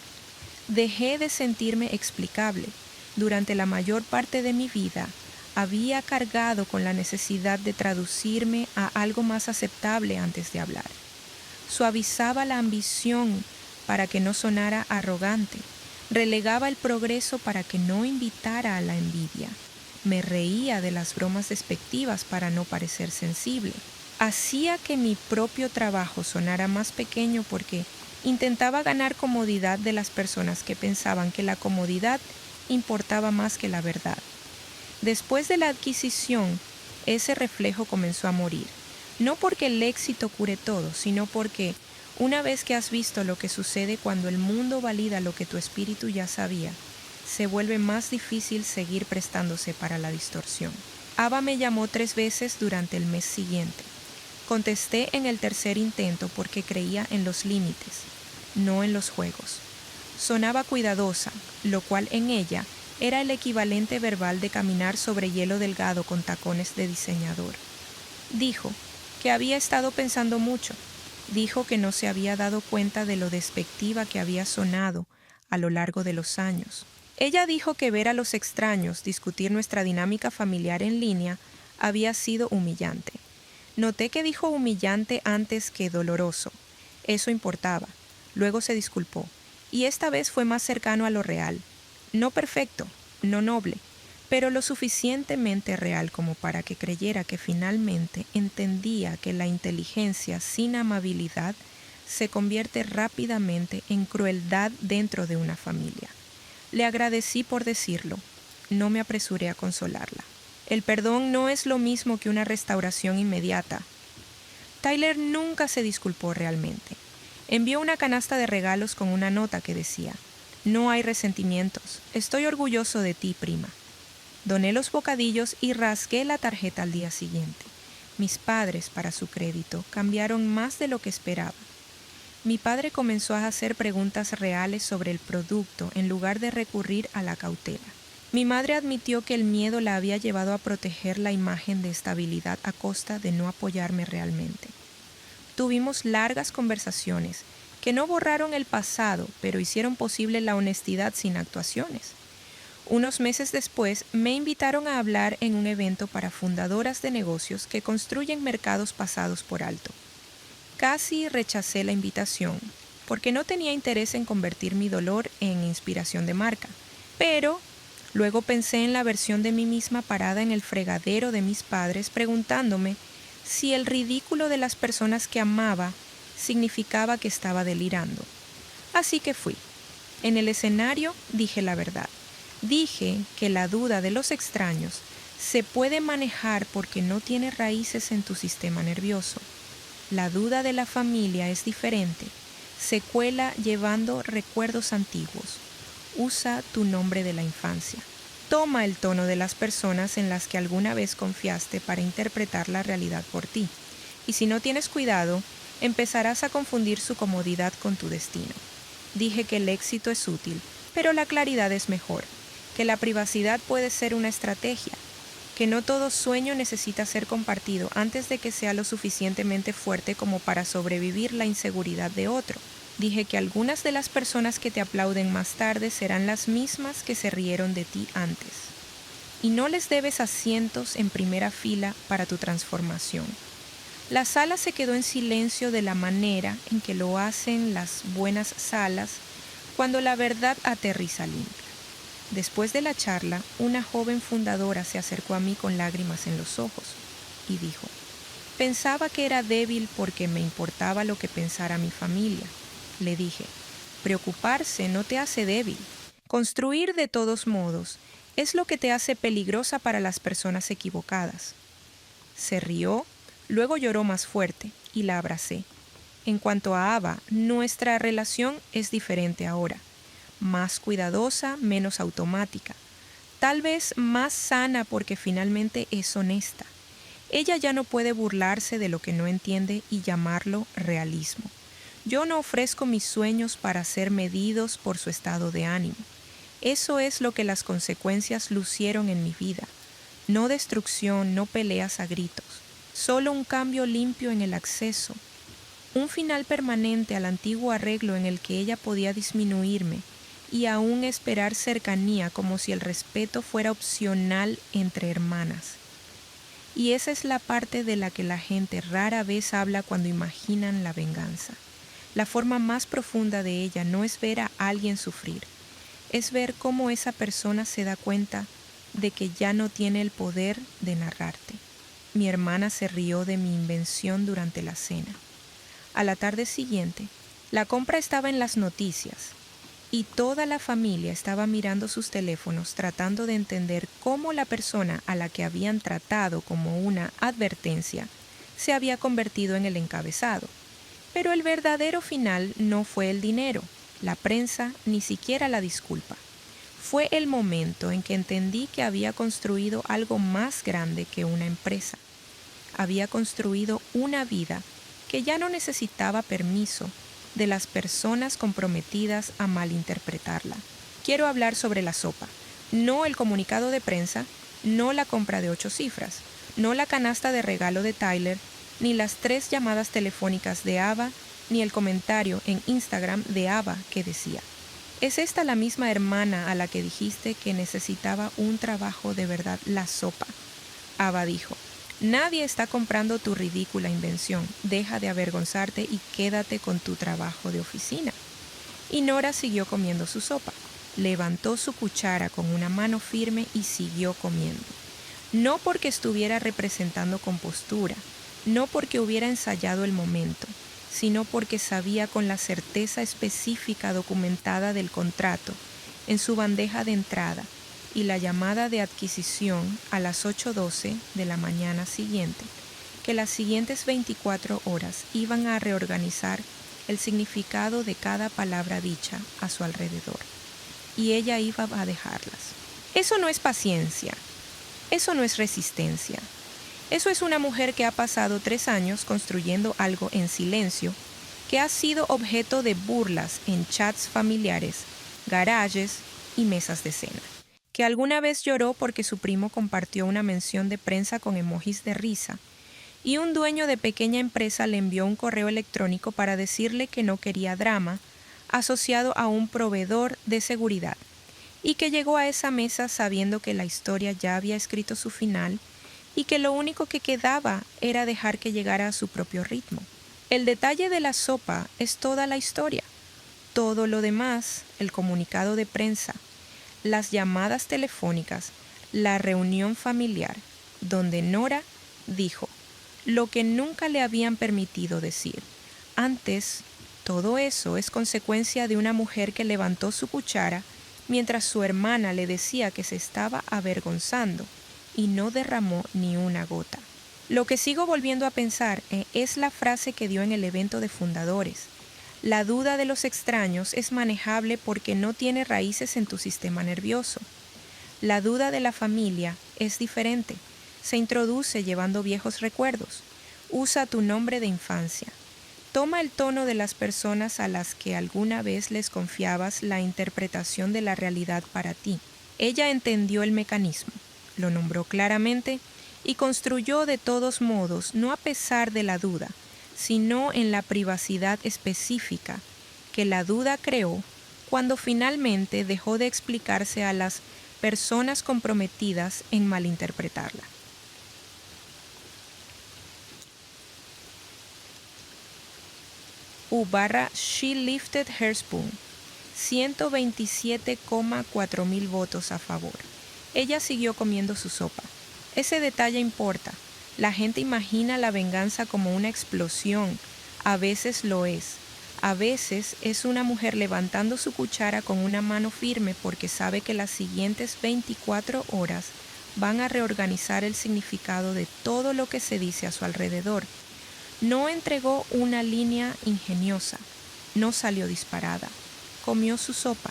Dejé de sentirme explicable. Durante la mayor parte de mi vida, había cargado con la necesidad de traducirme a algo más aceptable antes de hablar. Suavizaba la ambición para que no sonara arrogante. Relegaba el progreso para que no invitara a la envidia. Me reía de las bromas despectivas para no parecer sensible. Hacía que mi propio trabajo sonara más pequeño porque intentaba ganar comodidad de las personas que pensaban que la comodidad importaba más que la verdad. Después de la adquisición, ese reflejo comenzó a morir. No porque el éxito cure todo, sino porque una vez que has visto lo que sucede cuando el mundo valida lo que tu espíritu ya sabía, se vuelve más difícil seguir prestándose para la distorsión. Ava me llamó 3 veces durante el mes siguiente. Contesté en el tercer intento porque creía en los límites, no en los juegos. Sonaba cuidadosa, lo cual en ella era el equivalente verbal de caminar sobre hielo delgado con tacones de diseñador. Dijo que había estado pensando mucho. Dijo que no se había dado cuenta de lo despectiva que había sonado a lo largo de los años. Ella dijo que ver a los extraños discutir nuestra dinámica familiar en línea había sido humillante. Noté que dijo humillante antes que doloroso. Eso importaba. Luego se disculpó. Y esta vez fue más cercano a lo real. No perfecto, no noble, pero lo suficientemente real como para que creyera que finalmente entendía que la inteligencia sin amabilidad se convierte rápidamente en crueldad dentro de una familia. Le agradecí por decirlo. No me apresuré a consolarla. El perdón no es lo mismo que una restauración inmediata. Tyler nunca se disculpó realmente. Envió una canasta de regalos con una nota que decía: «No hay resentimientos. Estoy orgulloso de ti, prima». Doné los bocadillos y rasgué la tarjeta al día siguiente. Mis padres, para su crédito, cambiaron más de lo que esperaba. Mi padre comenzó a hacer preguntas reales sobre el producto en lugar de recurrir a la cautela. Mi madre admitió que el miedo la había llevado a proteger la imagen de estabilidad a costa de no apoyarme realmente. Tuvimos largas conversaciones que no borraron el pasado, pero hicieron posible la honestidad sin actuaciones. Unos meses después, me invitaron a hablar en un evento para fundadoras de negocios que construyen mercados pasados por alto. Casi rechacé la invitación, porque no tenía interés en convertir mi dolor en inspiración de marca. Pero luego pensé en la versión de mí misma parada en el fregadero de mis padres, preguntándome si el ridículo de las personas que amaba significaba que estaba delirando. Así que fui. En el escenario dije la verdad. Dije que la duda de los extraños se puede manejar porque no tiene raíces en tu sistema nervioso. La duda de la familia es diferente. Se cuela llevando recuerdos antiguos. Usa tu nombre de la infancia. Toma el tono de las personas en las que alguna vez confiaste para interpretar la realidad por ti. Y si no tienes cuidado, empezarás a confundir su comodidad con tu destino. Dije que el éxito es útil, pero la claridad es mejor. Que la privacidad puede ser una estrategia. Que no todo sueño necesita ser compartido antes de que sea lo suficientemente fuerte como para sobrevivir la inseguridad de otro. Dije que algunas de las personas que te aplauden más tarde serán las mismas que se rieron de ti antes. Y no les debes asientos en primera fila para tu transformación. La sala se quedó en silencio de la manera en que lo hacen las buenas salas cuando la verdad aterriza limpia. Después de la charla, una joven fundadora se acercó a mí con lágrimas en los ojos y dijo: pensaba que era débil porque me importaba lo que pensara mi familia. Le dije: preocuparse no te hace débil. Construir de todos modos es lo que te hace peligrosa para las personas equivocadas. Se rió, luego lloró más fuerte y la abracé. En cuanto a Ava, nuestra relación es diferente ahora. Más cuidadosa, menos automática. Tal vez más sana porque finalmente es honesta. Ella ya no puede burlarse de lo que no entiende y llamarlo realismo. Yo no ofrezco mis sueños para ser medidos por su estado de ánimo. Eso es lo que las consecuencias lucieron en mi vida. No destrucción, no peleas a gritos. Solo un cambio limpio en el acceso. Un final permanente al antiguo arreglo en el que ella podía disminuirme y aún esperar cercanía como si el respeto fuera opcional entre hermanas. Y esa es la parte de la que la gente rara vez habla cuando imaginan la venganza. La forma más profunda de ella no es ver a alguien sufrir, es ver cómo esa persona se da cuenta de que ya no tiene el poder de narrarte. Mi hermana se rió de mi invención durante la cena. A la tarde siguiente, la compra estaba en las noticias y toda la familia estaba mirando sus teléfonos tratando de entender cómo la persona a la que habían tratado como una advertencia se había convertido en el encabezado. Pero el verdadero final no fue el dinero, la prensa, ni siquiera la disculpa. Fue el momento en que entendí que había construido algo más grande que una empresa. Había construido una vida que ya no necesitaba permiso de las personas comprometidas a malinterpretarla. Quiero hablar sobre la sopa, no el comunicado de prensa, no la compra de 8 cifras, no la canasta de regalo de Tyler, ni las 3 llamadas telefónicas de Ava, ni el comentario en Instagram de Ava que decía: ¿es esta la misma hermana a la que dijiste que necesitaba un trabajo de verdad, la sopa? Ava dijo: nadie está comprando tu ridícula invención. Deja de avergonzarte y quédate con tu trabajo de oficina. Y Nora siguió comiendo su sopa. Levantó su cuchara con una mano firme y siguió comiendo. No porque estuviera representando compostura, no porque hubiera ensayado el momento, sino porque sabía con la certeza específica documentada del contrato en su bandeja de entrada y la llamada de adquisición a las 8:12 de la mañana siguiente, que las siguientes 24 horas iban a reorganizar el significado de cada palabra dicha a su alrededor, y ella iba a dejarlas. Eso no es paciencia, eso no es resistencia, eso es una mujer que ha pasado 3 años construyendo algo en silencio, que ha sido objeto de burlas en chats familiares, garages y mesas de cena, que alguna vez lloró porque su primo compartió una mención de prensa con emojis de risa, y un dueño de pequeña empresa le envió un correo electrónico para decirle que no quería drama asociado a un proveedor de seguridad, y que llegó a esa mesa sabiendo que la historia ya había escrito su final y que lo único que quedaba era dejar que llegara a su propio ritmo. El detalle de la sopa es toda la historia. Todo lo demás, el comunicado de prensa, las llamadas telefónicas, la reunión familiar, donde Nora dijo lo que nunca le habían permitido decir. Antes, todo eso es consecuencia de una mujer que levantó su cuchara mientras su hermana le decía que se estaba avergonzando y no derramó ni una gota. Lo que sigo volviendo a pensar es la frase que dio en el evento de fundadores. La duda de los extraños es manejable porque no tiene raíces en tu sistema nervioso. La duda de la familia es diferente. Se introduce llevando viejos recuerdos. Usa tu nombre de infancia. Toma el tono de las personas a las que alguna vez les confiabas la interpretación de la realidad para ti. Ella entendió el mecanismo, lo nombró claramente y construyó de todos modos, no a pesar de la duda, sino en la privacidad específica que la duda creó cuando finalmente dejó de explicarse a las personas comprometidas en malinterpretarla. She lifted her spoon. 127,4 mil votos a favor. Ella siguió comiendo su sopa. Ese detalle importa. La gente imagina la venganza como una explosión. A veces lo es. A veces es una mujer levantando su cuchara con una mano firme porque sabe que las siguientes 24 horas van a reorganizar el significado de todo lo que se dice a su alrededor. No entregó una línea ingeniosa. No salió disparada. Comió su sopa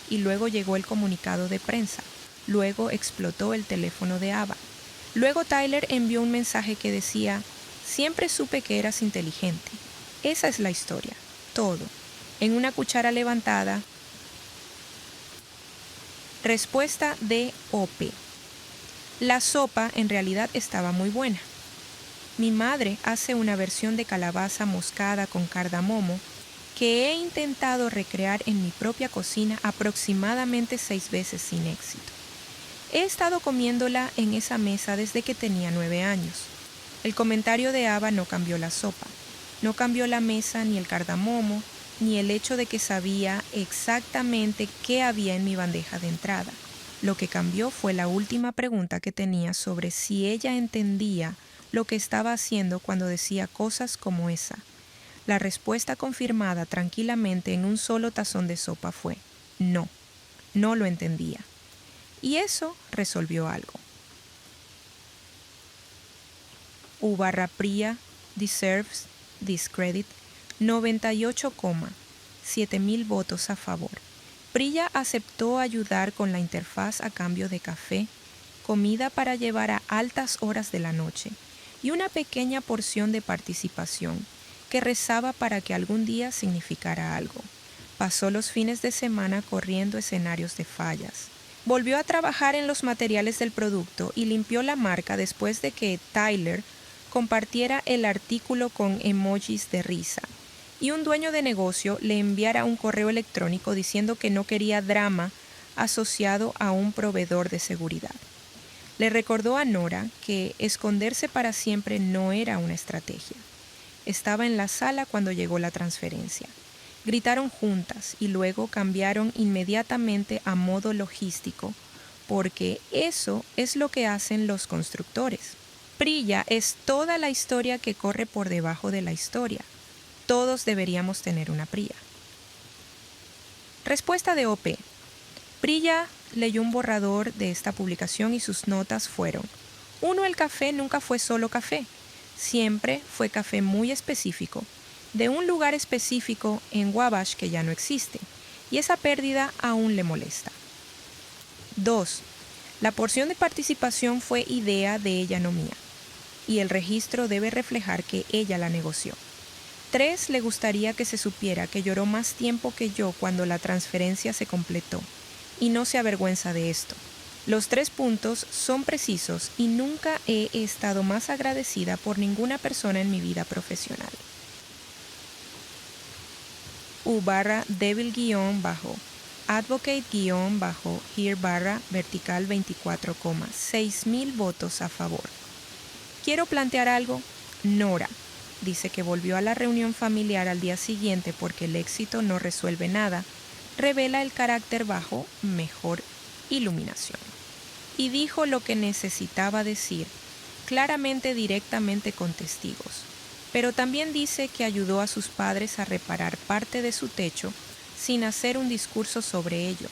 y luego llegó el comunicado de prensa. Luego explotó el teléfono de Ava. Luego Tyler envió un mensaje que decía: siempre supe que eras inteligente. Esa es la historia. Todo. En una cuchara levantada. Respuesta de OP. La sopa en realidad estaba muy buena. Mi madre hace una versión de calabaza moscada con cardamomo que he intentado recrear en mi propia cocina aproximadamente 6 veces sin éxito. He estado comiéndola en esa mesa desde que tenía 9 años. El comentario de Ava no cambió la sopa, no cambió la mesa ni el cardamomo, ni el hecho de que sabía exactamente qué había en mi bandeja de entrada. Lo que cambió fue la última pregunta que tenía sobre si ella entendía lo que estaba haciendo cuando decía cosas como esa. La respuesta confirmada tranquilamente en un solo tazón de sopa fue: no, no lo entendía. Y eso resolvió algo. U/Priya deserves this credit. 98,7 mil votos a favor. Priya aceptó ayudar con la interfaz a cambio de café, comida para llevar a altas horas de la noche y una pequeña porción de participación que rezaba para que algún día significara algo. Pasó los fines de semana corriendo escenarios de fallas. Volvió a trabajar en los materiales del producto y limpió la marca después de que Tyler compartiera el artículo con emojis de risa y un dueño de negocio le enviara un correo electrónico diciendo que no quería drama asociado a un proveedor de seguridad. Le recordó a Nora que esconderse para siempre no era una estrategia. Estaba en la sala cuando llegó la transferencia. Gritaron juntas y luego cambiaron inmediatamente a modo logístico, porque eso es lo que hacen los constructores. Priya es toda la historia que corre por debajo de la historia. Todos deberíamos tener una Priya. Respuesta de OP. Priya leyó un borrador de esta publicación y sus notas fueron: 1. El café nunca fue solo café. Siempre fue café muy específico, de un lugar específico en Wabash que ya no existe, y esa pérdida aún le molesta. 2. La porción de participación fue idea de ella, no mía, y el registro debe reflejar que ella la negoció. 3. Le gustaría que se supiera que lloró más tiempo que yo cuando la transferencia se completó, y no se avergüenza de esto. Los 3 puntos son precisos y nunca he estado más agradecida por ninguna persona en mi vida profesional. U/Devil_Advocate_Here/vertical 24,6 mil votos a favor. Quiero plantear algo. Nora dice que volvió a la reunión familiar al día siguiente porque el éxito no resuelve nada. Revela el carácter bajo mejor iluminación. Y dijo lo que necesitaba decir, claramente, directamente con testigos. Pero también dice que ayudó a sus padres a reparar parte de su techo sin hacer un discurso sobre ello.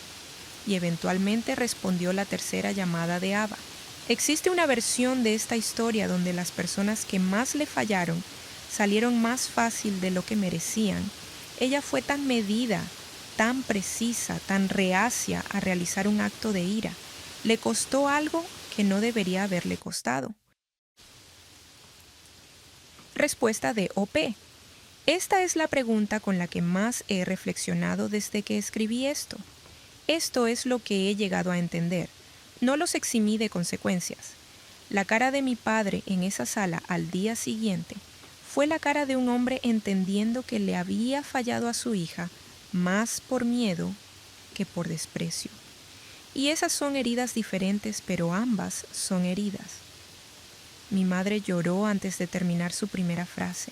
Y eventualmente respondió la tercera llamada de Ava. Existe una versión de esta historia donde las personas que más le fallaron salieron más fácil de lo que merecían. Ella fue tan medida, tan precisa, tan reacia a realizar un acto de ira. Le costó algo que no debería haberle costado. Respuesta de OP. Esta es la pregunta con la que más he reflexionado desde que escribí esto. Esto es lo que he llegado a entender. No los eximí de consecuencias. La cara de mi padre en esa sala al día siguiente fue la cara de un hombre entendiendo que le había fallado a su hija más por miedo que por desprecio. Y esas son heridas diferentes, pero ambas son heridas. Mi madre lloró antes de terminar su primera frase.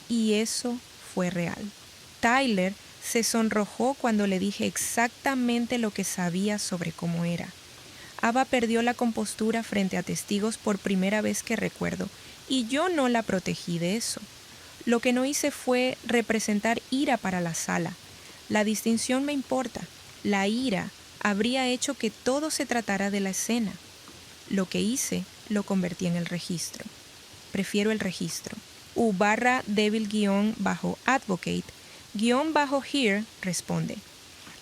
Y eso fue real. Tyler se sonrojó cuando le dije exactamente lo que sabía sobre cómo era. Ava perdió la compostura frente a testigos por primera vez que recuerdo, y yo no la protegí de eso. Lo que no hice fue representar ira para la sala. La distinción me importa. La ira habría hecho que todo se tratara de la escena. Lo que hice lo convertí en el registro. Prefiero el registro. U_advocate_here responde: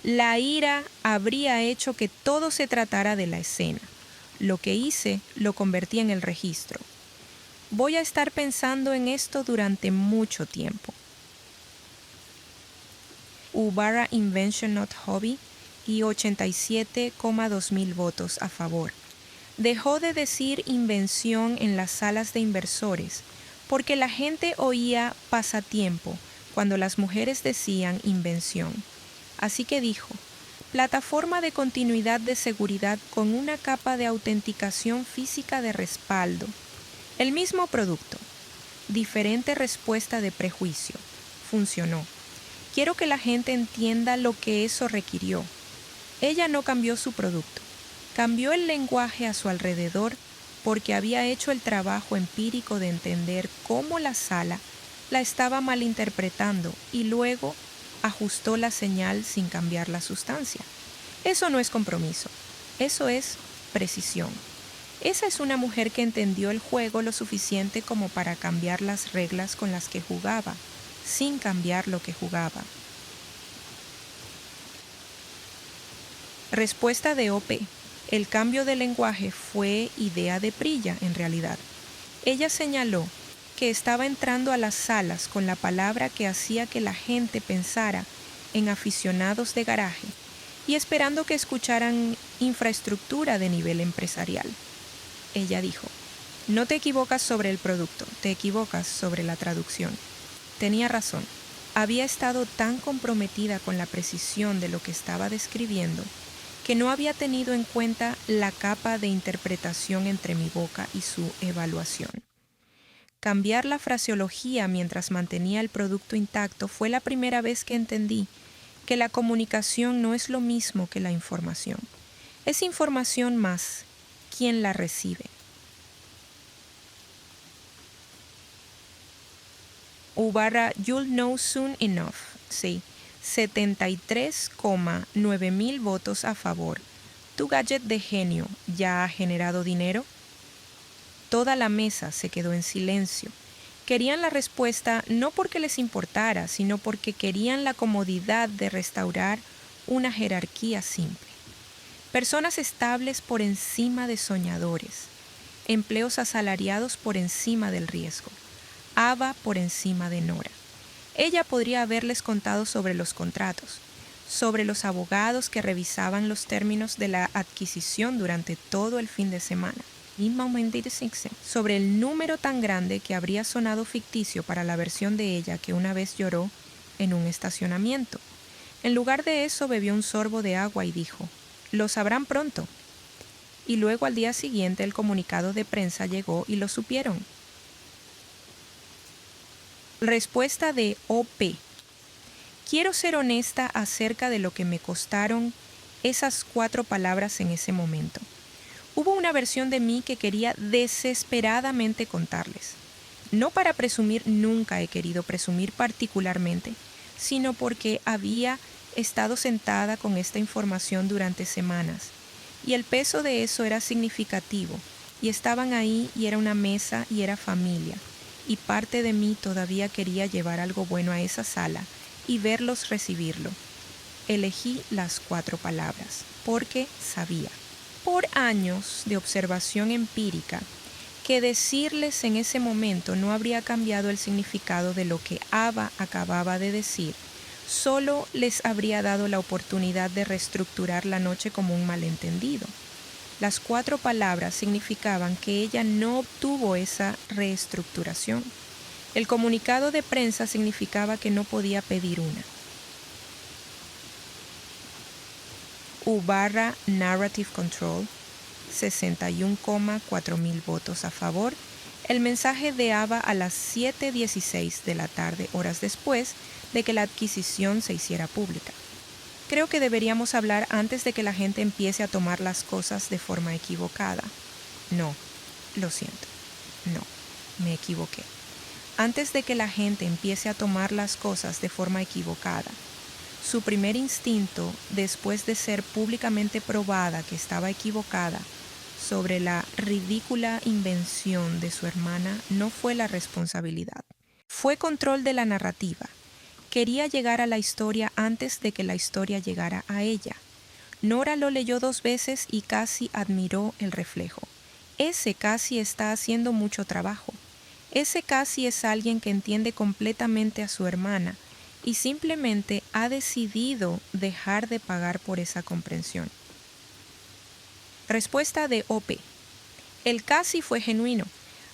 la ira habría hecho que todo se tratara de la escena. Lo que hice lo convertí en el registro. Voy a estar pensando en esto durante mucho tiempo. U_invention not hobby y 87,2000 votos a favor. Dejó de decir invención en las salas de inversores porque la gente oía pasatiempo cuando las mujeres decían invención. Así que dijo: plataforma de continuidad de seguridad con una capa de autenticación física de respaldo. El mismo producto. Diferente respuesta de prejuicio. Funcionó. Quiero que la gente entienda lo que eso requirió. Ella no cambió su producto. Cambió el lenguaje a su alrededor porque había hecho el trabajo empírico de entender cómo la sala la estaba malinterpretando y luego ajustó la señal sin cambiar la sustancia. Eso no es compromiso, eso es precisión. Esa es una mujer que entendió el juego lo suficiente como para cambiar las reglas con las que jugaba, sin cambiar lo que jugaba. Respuesta de OP. El cambio de lenguaje fue idea de Priya, en realidad. Ella señaló que estaba entrando a las salas con la palabra que hacía que la gente pensara en aficionados de garaje y esperando que escucharan infraestructura de nivel empresarial. Ella dijo: no te equivocas sobre el producto, te equivocas sobre la traducción. Tenía razón. Había estado tan comprometida con la precisión de lo que estaba describiendo que no había tenido en cuenta la capa de interpretación entre mi boca y su evaluación. Cambiar la fraseología mientras mantenía el producto intacto fue la primera vez que entendí que la comunicación no es lo mismo que la información. Es información más quien la recibe. You'll know soon enough. Sí. 73,9000 votos a favor. ¿Tu gadget de genio ya ha generado dinero? Toda la mesa se quedó en silencio. Querían la respuesta no porque les importara, sino porque querían la comodidad de restaurar una jerarquía simple. Personas estables por encima de soñadores. Empleos asalariados por encima del riesgo. Ava por encima de Nora. Ella podría haberles contado sobre los contratos, sobre los abogados que revisaban los términos de la adquisición durante todo el fin de semana, sobre el número tan grande que habría sonado ficticio para la versión de ella que una vez lloró en un estacionamiento. En lugar de eso bebió un sorbo de agua y dijo: lo sabrán pronto. Y luego al día siguiente el comunicado de prensa llegó y lo supieron. Respuesta de OP. Quiero ser honesta acerca de lo que me costaron esas 4 palabras en ese momento. Hubo una versión de mí que quería desesperadamente contarles. No para presumir, nunca he querido presumir particularmente, sino porque había estado sentada con esta información durante semanas, y el peso de eso era significativo, y estaban ahí y era una mesa y era familia. Y parte de mí todavía quería llevar algo bueno a esa sala y verlos recibirlo. Elegí las 4 palabras, porque sabía, por años de observación empírica, que decirles en ese momento no habría cambiado el significado de lo que Ava acababa de decir, solo les habría dado la oportunidad de reestructurar la noche como un malentendido. Las 4 palabras significaban que ella no obtuvo esa reestructuración. El comunicado de prensa significaba que no podía pedir una. U barra Narrative Control, 61,4 votos a favor. El mensaje de Ava a las 7:16 de la tarde, horas después de que la adquisición se hiciera pública. Creo que deberíamos hablar antes de que la gente empiece a tomar las cosas de forma equivocada. No, lo siento. No, me equivoqué. Antes de que la gente empiece a tomar las cosas de forma equivocada. Su primer instinto, después de ser públicamente probada que estaba equivocada sobre la ridícula invención de su hermana, no fue la responsabilidad. Fue control de la narrativa. Quería llegar a la historia antes de que la historia llegara a ella. Nora lo leyó 2 veces y casi admiró el reflejo. Ese casi está haciendo mucho trabajo. Ese casi es alguien que entiende completamente a su hermana y simplemente ha decidido dejar de pagar por esa comprensión. Respuesta de OP. El casi fue genuino.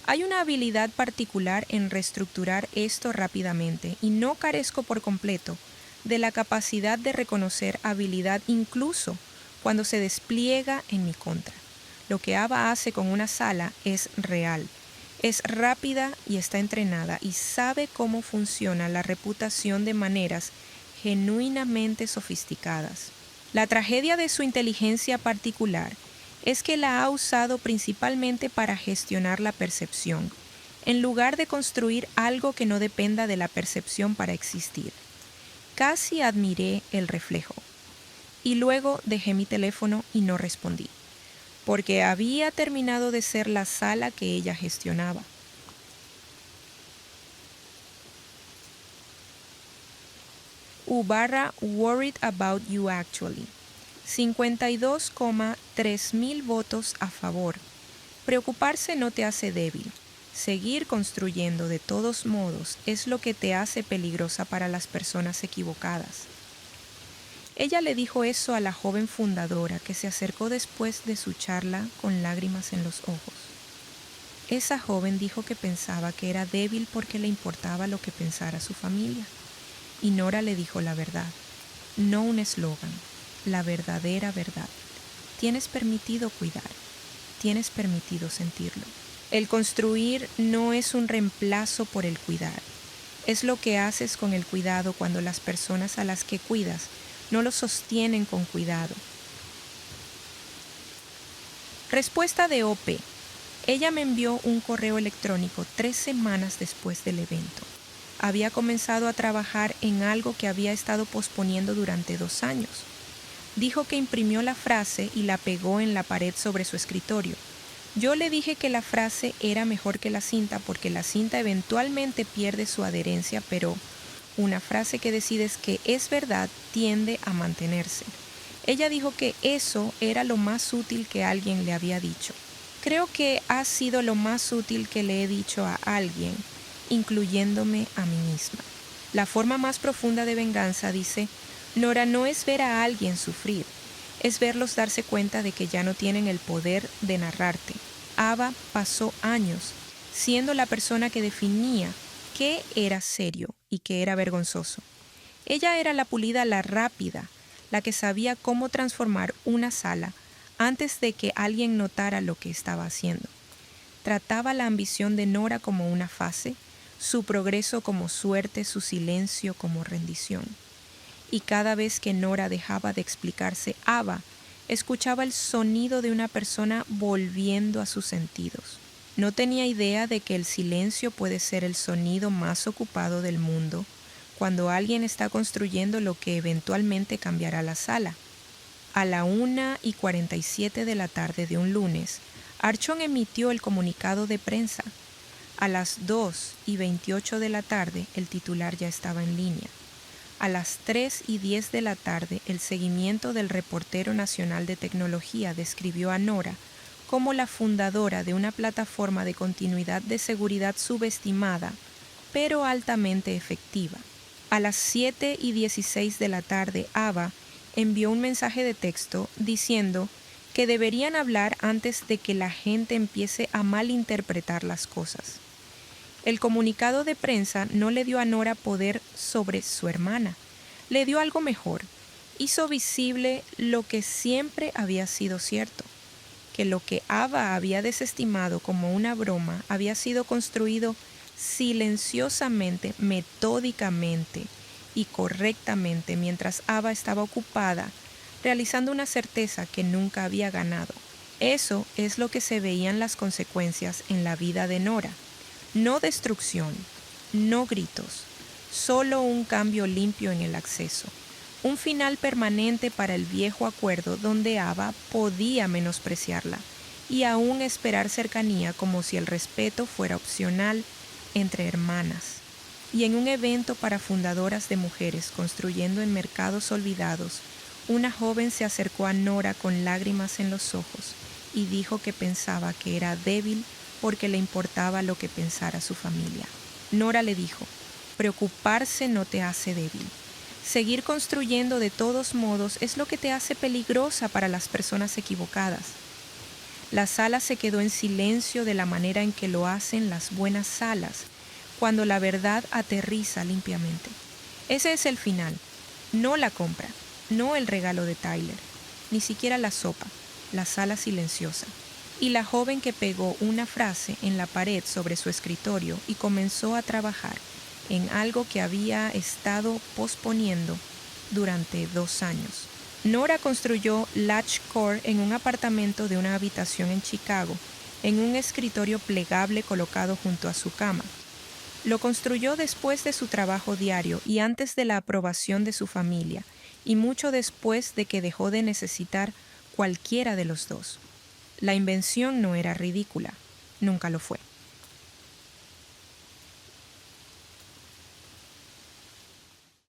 Hay una habilidad particular en reestructurar esto rápidamente y no carezco por completo de la capacidad de reconocer habilidad incluso cuando se despliega en mi contra. Lo que Ava hace con una sala es real. Es rápida y está entrenada y sabe cómo funciona la reputación de maneras genuinamente sofisticadas. La tragedia de su inteligencia particular es que la ha usado principalmente para gestionar la percepción, en lugar de construir algo que no dependa de la percepción para existir. Casi admiré el reflejo. Y luego dejé mi teléfono y no respondí, porque había terminado de ser la sala que ella gestionaba. U barra Worried About You Actually. 52,3 votos a favor. Preocuparse no te hace débil. Seguir construyendo de todos modos es lo que te hace peligrosa para las personas equivocadas. Ella le dijo eso a la joven fundadora que se acercó después de su charla con lágrimas en los ojos. Esa joven dijo que pensaba que era débil porque le importaba lo que pensara su familia. Y Nora le dijo la verdad, no un eslogan, la verdadera verdad. Tienes permitido cuidar, tienes permitido sentirlo. El construir no es un reemplazo por el cuidar. Es lo que haces con el cuidado cuando las personas a las que cuidas no lo sostienen con cuidado. Respuesta de OP. Ella me envió un correo electrónico 3 semanas después del evento. Había comenzado a trabajar en algo que había estado posponiendo durante 2 años. Dijo que imprimió la frase y la pegó en la pared sobre su escritorio. Yo le dije que la frase era mejor que la cinta porque la cinta eventualmente pierde su adherencia, pero una frase que decides que es verdad tiende a mantenerse. Ella dijo que eso era lo más útil que alguien le había dicho. Creo que ha sido lo más útil que le he dicho a alguien, incluyéndome a mí misma. La forma más profunda de venganza, dice, Nora, no es ver a alguien sufrir, es verlos darse cuenta de que ya no tienen el poder de narrarte. Ava pasó años siendo la persona que definía qué era serio y qué era vergonzoso. Ella era la pulida, la rápida, la que sabía cómo transformar una sala antes de que alguien notara lo que estaba haciendo. Trataba la ambición de Nora como una fase, su progreso como suerte, su silencio como rendición. Y cada vez que Nora dejaba de explicarse, Ava escuchaba el sonido de una persona volviendo a sus sentidos. No tenía idea de que el silencio puede ser el sonido más ocupado del mundo cuando alguien está construyendo lo que eventualmente cambiará la sala. A la 1:47 de la tarde de un lunes, Archon emitió el comunicado de prensa. A las 2:28 de la tarde, el titular ya estaba en línea. A las 3:10 de la tarde, el seguimiento del reportero nacional de tecnología describió a Nora como la fundadora de una plataforma de continuidad de seguridad subestimada, pero altamente efectiva. A las 7:16 de la tarde, Ava envió un mensaje de texto diciendo que deberían hablar antes de que la gente empiece a malinterpretar las cosas. El comunicado de prensa no le dio a Nora poder sobre su hermana, le dio algo mejor. hizo visible lo que siempre había sido cierto, que lo que Ava había desestimado como una broma había sido construido silenciosamente, metódicamente y correctamente mientras Ava estaba ocupada realizando una certeza que nunca había ganado. Eso es lo que se veían las consecuencias en la vida de Nora. No destrucción, no gritos, solo un cambio limpio en el acceso. Un final permanente para el viejo acuerdo donde Ava podía menospreciarla y aún esperar cercanía como si el respeto fuera opcional entre hermanas. Y en un evento para fundadoras de mujeres construyendo en mercados olvidados, una joven se acercó a Nora con lágrimas en los ojos y dijo que pensaba que era débil porque le importaba lo que pensara su familia. Nora le dijo, preocuparse no te hace débil. Seguir construyendo de todos modos es lo que te hace peligrosa para las personas equivocadas. La sala se quedó en silencio de la manera en que lo hacen las buenas salas, cuando la verdad aterriza limpiamente. Ese es el final, no la compra, no el regalo de Tyler, ni siquiera la sopa, la sala silenciosa. Y la joven que pegó una frase en la pared sobre su escritorio y comenzó a trabajar en algo que había estado posponiendo durante 2 años. Nora construyó Latch Core en un apartamento de una habitación en Chicago, en un escritorio plegable colocado junto a su cama. Lo construyó después de su trabajo diario y antes de la aprobación de su familia, y mucho después de que dejó de necesitar cualquiera de los dos. La invención no era ridícula, nunca lo fue.